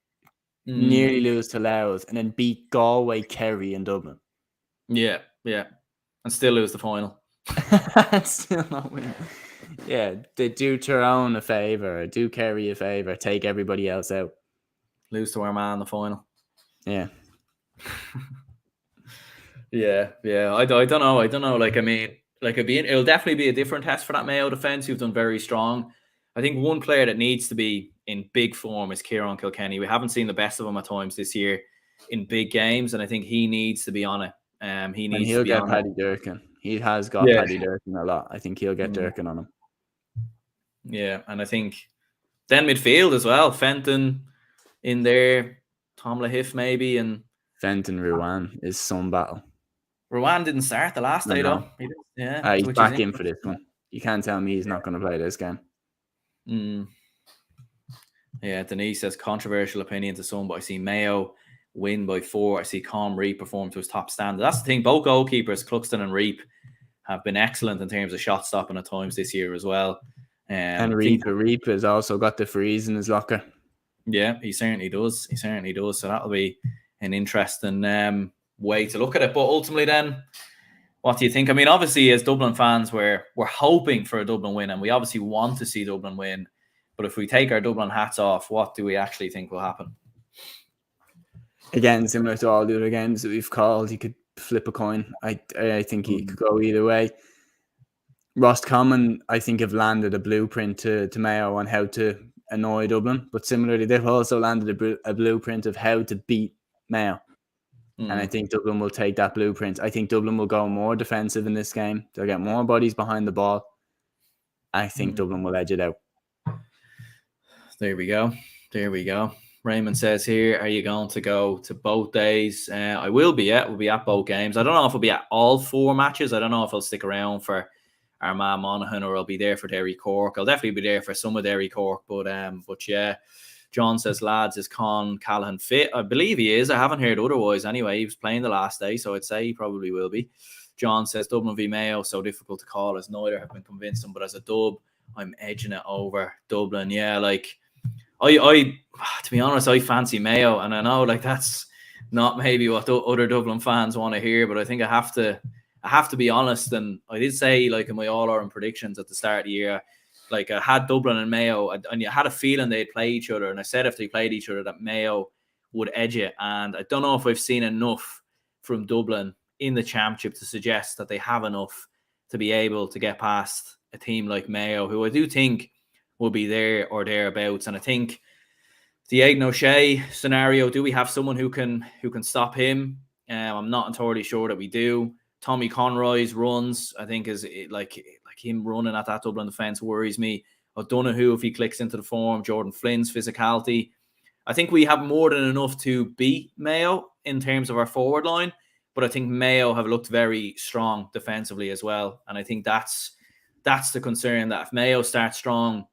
nearly lose to Louth, and then beat Galway, Kerry, and Dublin. Yeah, and still lose the final. Still not win. Yeah, they do Tyrone a favour, do Kerry a favour, take everybody else out. Lose to Armagh in the final. Yeah. Yeah. I don't know. Like, I mean, like it'll definitely be a different test for that Mayo defence, who've done very strong. I think one player that needs to be in big form is Kieran Kilkenny. We haven't seen the best of him at times this year in big games, and I think he needs to be on it. He'll get Paddy Durkin. He has got Paddy Durkin a lot. I think he'll get Durkin on him. Yeah, and I think then midfield as well. Fenton in there, Tom Lahiff maybe, and Fenton Ruan is some battle. Ruan didn't start the last day though. He's back in for this one. You can't tell me he's not going to play this game. Yeah, Denise says controversial opinion to some, but I see Mayo win by 4. I see Colm Reap perform to his top standard. That's the thing. Both goalkeepers, Cluxton and Reap, have been excellent in terms of shot stopping at times this year as well. And Reap has also got the freeze in his locker. Yeah, he certainly does. So that'll be an interesting way to look at it. But ultimately then, what do you think? I mean, obviously as Dublin fans, we're hoping for a Dublin win, and we obviously want to see Dublin win. But if we take our Dublin hats off, what do we actually think will happen? Again, similar to all the other games that we've called, you could flip a coin. I think he could go either way. Roscommon, I think, have landed a blueprint to Mayo on how to annoy Dublin. But similarly, they've also landed a blueprint of how to beat Mayo. And I think Dublin will take that blueprint. I think Dublin will go more defensive in this game. They'll get more bodies behind the ball. I think Dublin will edge it out. There we go. Raymond says here, are you going to go to both days? I will be. We'll be at both games. I don't know if I'll be at all 4 matches. I don't know if I'll stick around for Armagh Monaghan or I'll be there for Derry Cork. I'll definitely be there for some of Derry Cork. But yeah, John says, lads, is Con Callaghan fit? I believe he is. I haven't heard otherwise anyway. He was playing the last day, so I'd say he probably will be. John says, Dublin v Mayo, so difficult to call as neither have been convincing, but as a dub, I'm edging it over Dublin. Yeah, like I to be honest, I fancy Mayo, and I know like that's not maybe what other Dublin fans want to hear, but I think I have to be honest. And I did say, like, in my All-Ireland predictions at the start of the year, like I had Dublin and Mayo, and you had a feeling they'd play each other, and I said if they played each other that Mayo would edge it. And I don't know if I've seen enough from Dublin in the championship to suggest that they have enough to be able to get past a team like Mayo, who I do think will be there or thereabouts. And I think the Aidan O'Shea scenario, do we have someone who can stop him? I'm not entirely sure that we do. Tommy Conroy's runs, I think, is like him running at that Dublin defence worries me. O'Donoghue, if he clicks into the form, Jordan Flynn's physicality. I think we have more than enough to beat Mayo in terms of our forward line, but I think Mayo have looked very strong defensively as well. And I think that's the concern, that if Mayo starts strong,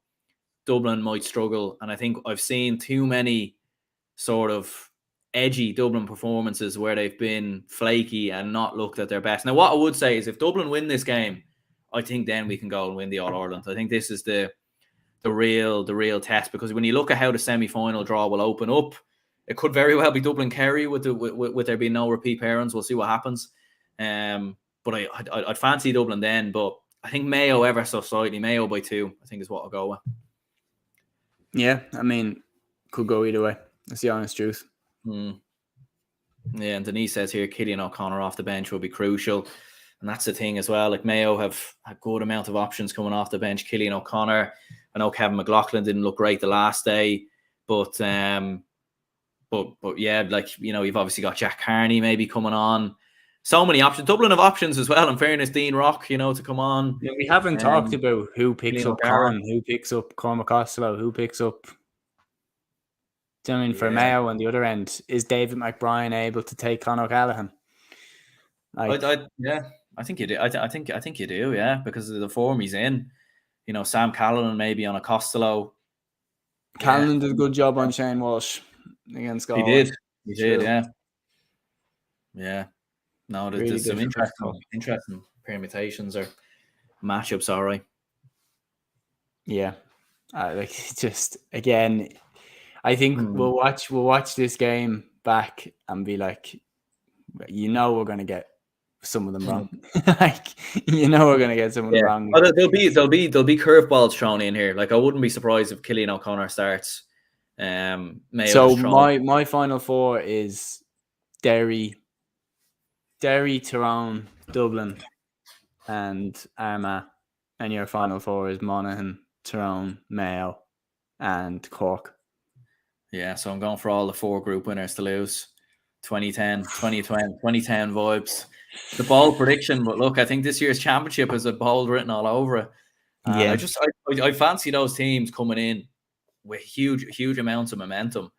Dublin might struggle. And I think I've seen too many sort of edgy Dublin performances where they've been flaky and not looked at their best. Now, what I would say is if Dublin win this game, I think then we can go and win the All-Ireland. I think this is the real test, because when you look at how the semi-final draw will open up, it could very well be Dublin Kerry with there being no repeat pairings. We'll see what happens. But I'd fancy Dublin then, but I think Mayo ever so slightly. Mayo by 2, I think, is what I'll go with. Yeah, I mean, could go either way. That's the honest truth. Yeah, and Denise says here, Cillian O'Connor off the bench will be crucial. And that's the thing as well. Like, Mayo have a good amount of options coming off the bench. Cillian O'Connor, I know Kevin McLaughlin didn't look great the last day, but yeah, like, you know, you've obviously got Jack Carney maybe coming on. So many options. Dublin have options as well. In fairness, Dean Rock, you know, to come on. Yeah, we haven't talked about who picks up Con, who picks up Cormac Costello, who picks up. Do you know what I mean? For Mayo on the other end, is David McBrien able to take Con O'Callaghan? Like, I think you do. I think you do. Yeah, because of the form he's in. You know, Sam Callanan maybe on a Costello. Callanan did a good job on Shane Walsh against Galway. He did. Yeah. No, there's really some interesting permutations or matchups. All right. Yeah, like, just again, I think we'll watch this game back and be like, you know, we're going to get some of them wrong. Like, you know, we're going to get some of them wrong. But there'll be curveballs thrown in here. Like, I wouldn't be surprised if Cillian O'Connor starts. Mayo. So my final 4 is Derry, Tyrone, Dublin, and Armagh. And your final 4 is Monaghan, Tyrone, Mayo, and Cork. Yeah, so I'm going for all the 4 group winners to lose. 2010 vibes. The bold prediction, but look, I think this year's championship has a bold written all over it. Yeah, I fancy those teams coming in with huge amounts of momentum.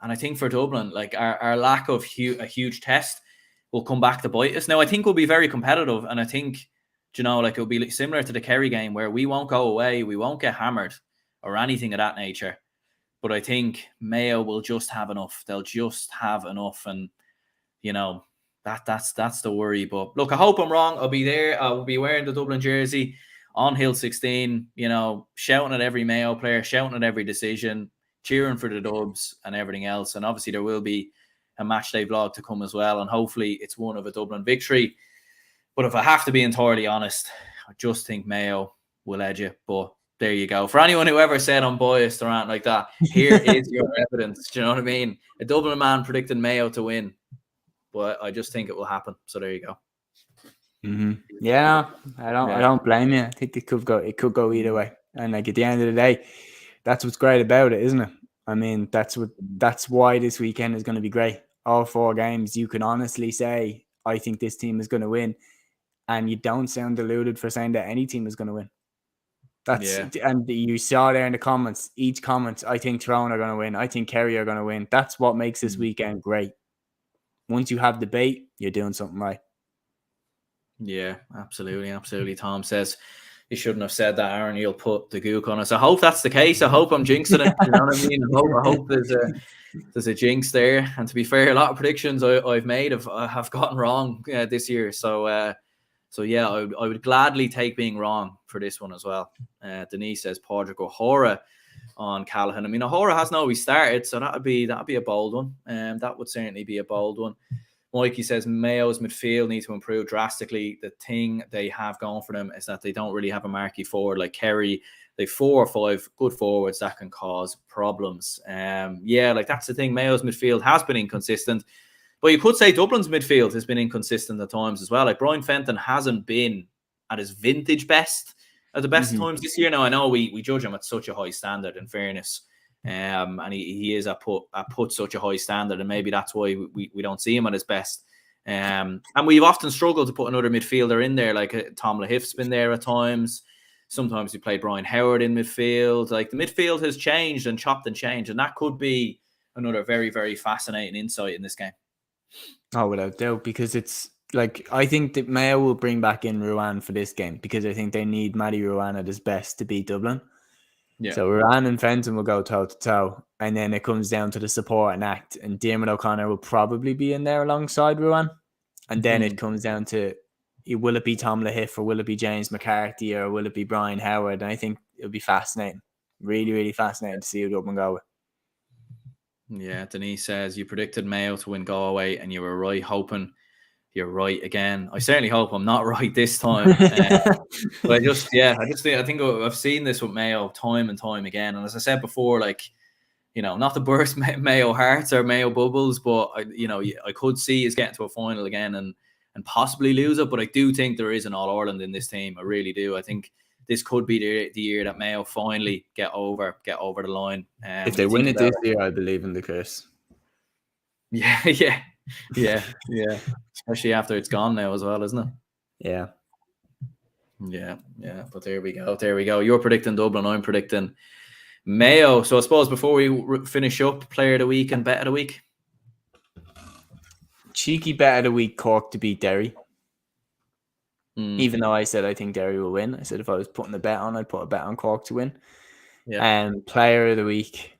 And I think for Dublin, like, our lack of a huge test will come back to bite us. Now, I think we'll be very competitive, and I think, you know, like, it'll be similar to the Kerry game where we won't go away, we won't get hammered or anything of that nature. But I think Mayo will just have enough. They'll just have enough, and, you know, that's the worry. But look, I hope I'm wrong. I'll be there. I'll be wearing the Dublin jersey on Hill 16, you know, shouting at every Mayo player, shouting at every decision, cheering for the Dubs and everything else. And obviously there will be a matchday vlog to come as well, and hopefully it's one of a Dublin victory. But if I have to be entirely honest, I just think Mayo will edge it. But there you go. For anyone who ever said I'm biased or anything like that, here is your evidence. Do you know what I mean? A Dublin man predicted Mayo to win, but I just think it will happen. So there you go. Mm-hmm. Yeah, I don't blame you. I think it could go either way. And, like, at the end of the day, that's what's great about it, isn't it? I mean, that's why this weekend is going to be great. All 4 games, you can honestly say, I think this team is going to win, and you don't sound deluded for saying that any team is going to win. And you saw there in the comments, each comment, I think Tyrone are going to win, I think Kerry are going to win. That's what makes this weekend great. Once you have debate, you're doing something right. Yeah, absolutely. Tom says you shouldn't have said that, Aaron. You'll put the gook on us. I hope that's the case. I hope I'm jinxing it. You know what I mean? I hope there's a jinx there. And to be fair, a lot of predictions I've made have gotten wrong this year. So yeah, I would gladly take being wrong for this one as well. Denise says Padraig O'Hora on Callahan. I mean, O'Hora hasn't always started, so that'd be a bold one. That would certainly be a bold one. Mikey says Mayo's midfield need to improve drastically. The thing they have going for them is that they don't really have a marquee forward like Kerry. They have 4 or 5 good forwards that can cause problems. Yeah, like, that's the thing. Mayo's midfield has been inconsistent. But you could say Dublin's midfield has been inconsistent at times as well. Like Brian Fenton hasn't been at his vintage best at the best times this year. Now I know we judge him at such a high standard, in fairness, and he is at put such a high standard, and maybe that's why we don't see him at his best. And we've often struggled to put another midfielder in there, like Tom Lahiff's been there at times. Sometimes we play Brian Howard in midfield. Like the midfield has changed and chopped and changed, and that could be another very, very fascinating insight in this game. Oh, without doubt, because it's like I think that Mayo will bring back in Ruan for this game because I think they need Matty Ruan at his best to beat Dublin. Yeah. So Ruan and Fenton will go toe to toe, and then it comes down to the support and act. And Diarmuid O'Connor will probably be in there alongside Ruan, and then it comes down to will it be Tom Lahiff or will it be James McCarthy or will it be Brian Howard? And I think it'll be fascinating, really, really fascinating to see who Dublin go with. Yeah, Denise says you predicted Mayo to win Galway and you were right, hoping you're right again. I certainly hope I'm not right this time. But I think I've seen this with Mayo time and time again. And as I said before, like, you know, not to burst Mayo hearts or Mayo bubbles, but I could see us getting to a final again and possibly lose it. But I do think there is an All Ireland in this team. I really do. I think this could be the year that Mayo finally get over the line. If they win it this year, I believe in the curse. Yeah. Especially after it's gone now as well, isn't it? Yeah. But there we go. You're predicting Dublin. I'm predicting Mayo. So I suppose before we finish up, player of the week and bet of the week. Cheeky bet of the week, Cork to beat Derry. Even though I said I think Derry will win. I said if I was putting a bet on, I'd put a bet on Cork to win. Yeah. And player of the week.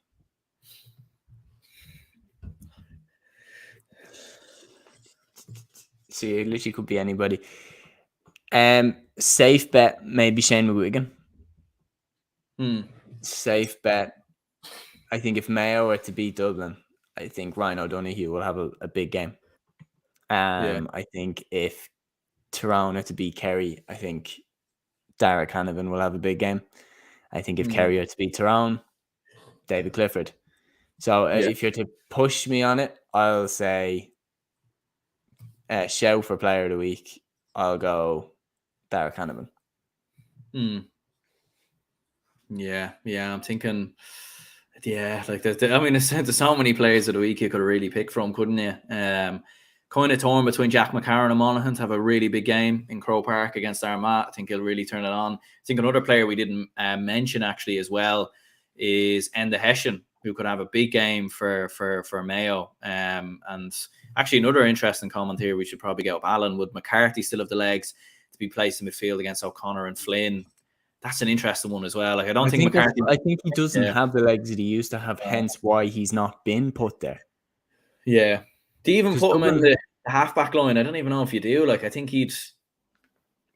See, it literally could be anybody. Safe bet, maybe Shane McGuigan. Safe bet. I think if Mayo are to beat Dublin, I think Ryan O'Donoghue will have a big game. I think if Tyrone are to beat Kerry, I think Derek Hannivan will have a big game. I think if Kerry are to beat Tyrone, David Clifford. So if you're to push me on it, I'll say shout for player of the week. I'll go Derek Hannivan. Yeah, I'm thinking. Yeah, like there's so many players of the week you could really pick from, couldn't you? Kind of torn between Jack McCarron and Monaghan to have a really big game in Croke Park against Armagh. I think he'll really turn it on. I think another player we didn't mention actually as well is Enda Hessian, who could have a big game for Mayo. And actually another interesting comment here, we should probably get up Alan. Would McCarthy still have the legs to be placed in midfield against O'Connor and Flynn? That's an interesting one as well. Like I think McCarthy. I think he doesn't have the legs that he used to have. Hence why he's not been put there. Yeah. Do you even put him in the half-back line? I don't even know if you do. Like I think he'd.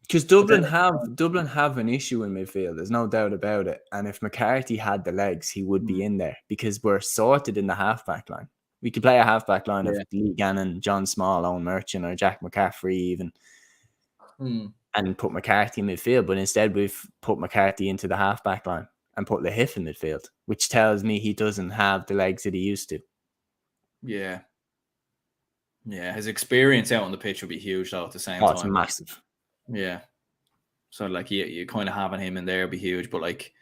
Because Dublin have an issue in midfield. There's no doubt about it. And if McCarthy had the legs, he would be in there because we're sorted in the half-back line. We could play a half-back line of Lee Gannon, John Small, Owen Merchant, or Jack McCaffrey even. And put McCarthy in midfield, but instead we've put McCarthy into the half-back line and put Lahiff in midfield, which tells me he doesn't have the legs that he used to. Yeah, his experience out on the pitch would be huge though at the same time. It's massive. Yeah. So like you kind of having him in there would be huge, but like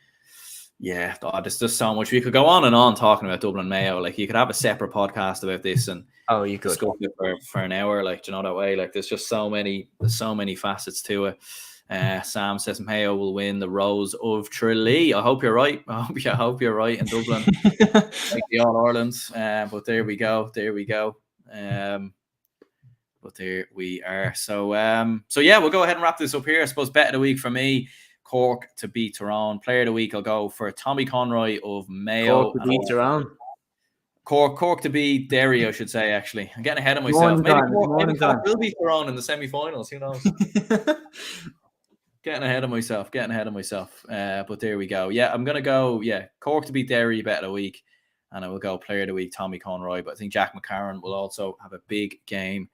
there's just so much. We could go on and on talking about Dublin Mayo. Like you could have a separate podcast about this and you could discuss it for an hour. Like, do you know that way? Like there's just so many facets to it. Sam says Mayo will win the Rose of Tralee. I hope you're right. I hope you're right in Dublin. Like the All Ireland. But there we go. But there we are. So we'll go ahead and wrap this up here. I suppose bet of the week for me, Cork to beat Tyrone. Player of the week, I'll go for Tommy Conroy of Mayo. Cork to beat Tyrone. Cork to beat Derry, I should say, actually. I'm getting ahead of myself. Maybe Cork will beat Tyrone in the semi-finals. Who knows? Getting ahead of myself. But there we go. Yeah, I'm going to go, Cork to beat Derry, bet of the week. And I will go player of the week, Tommy Conroy. But I think Jack McCarron will also have a big game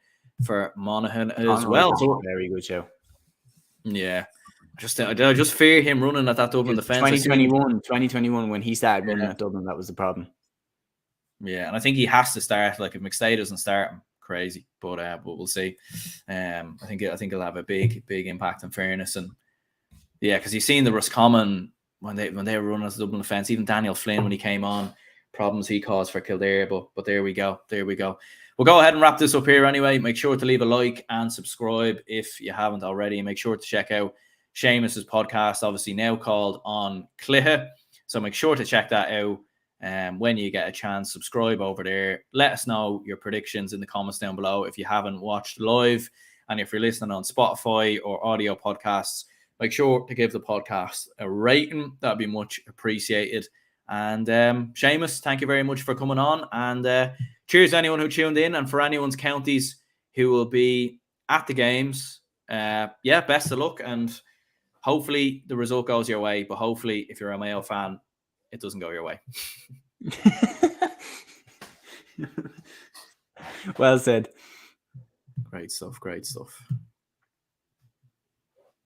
for Monaghan as well. So, very good show. Yeah. I just fear him running at that Dublin defence. 2021 when he started running at Dublin, that was the problem. Yeah, and I think he has to start. Like if McStay doesn't start him, crazy. But we'll see. I think it'll have a big impact in fairness. And yeah, because you've seen the Roscommon when they were running as a Dublin defence, even Daniel Flynn when he came on, problems he caused for Kildare. But there we go. We'll go ahead and wrap this up here anyway. Make sure to leave a like and subscribe if you haven't already. Make sure to check out Seamus's podcast, obviously now called On Clithe. So make sure to check that out. When you get a chance, subscribe over there. Let us know your predictions in the comments down below if you haven't watched live. And if you're listening on Spotify or audio podcasts, make sure to give the podcast a rating. That'd be much appreciated. And Seamus, thank you very much for coming on. And cheers to anyone who tuned in. And for anyone's counties who will be at the games, best of luck. And hopefully the result goes your way. But hopefully, if you're a Mayo fan, it doesn't go your way. Well said. Great stuff.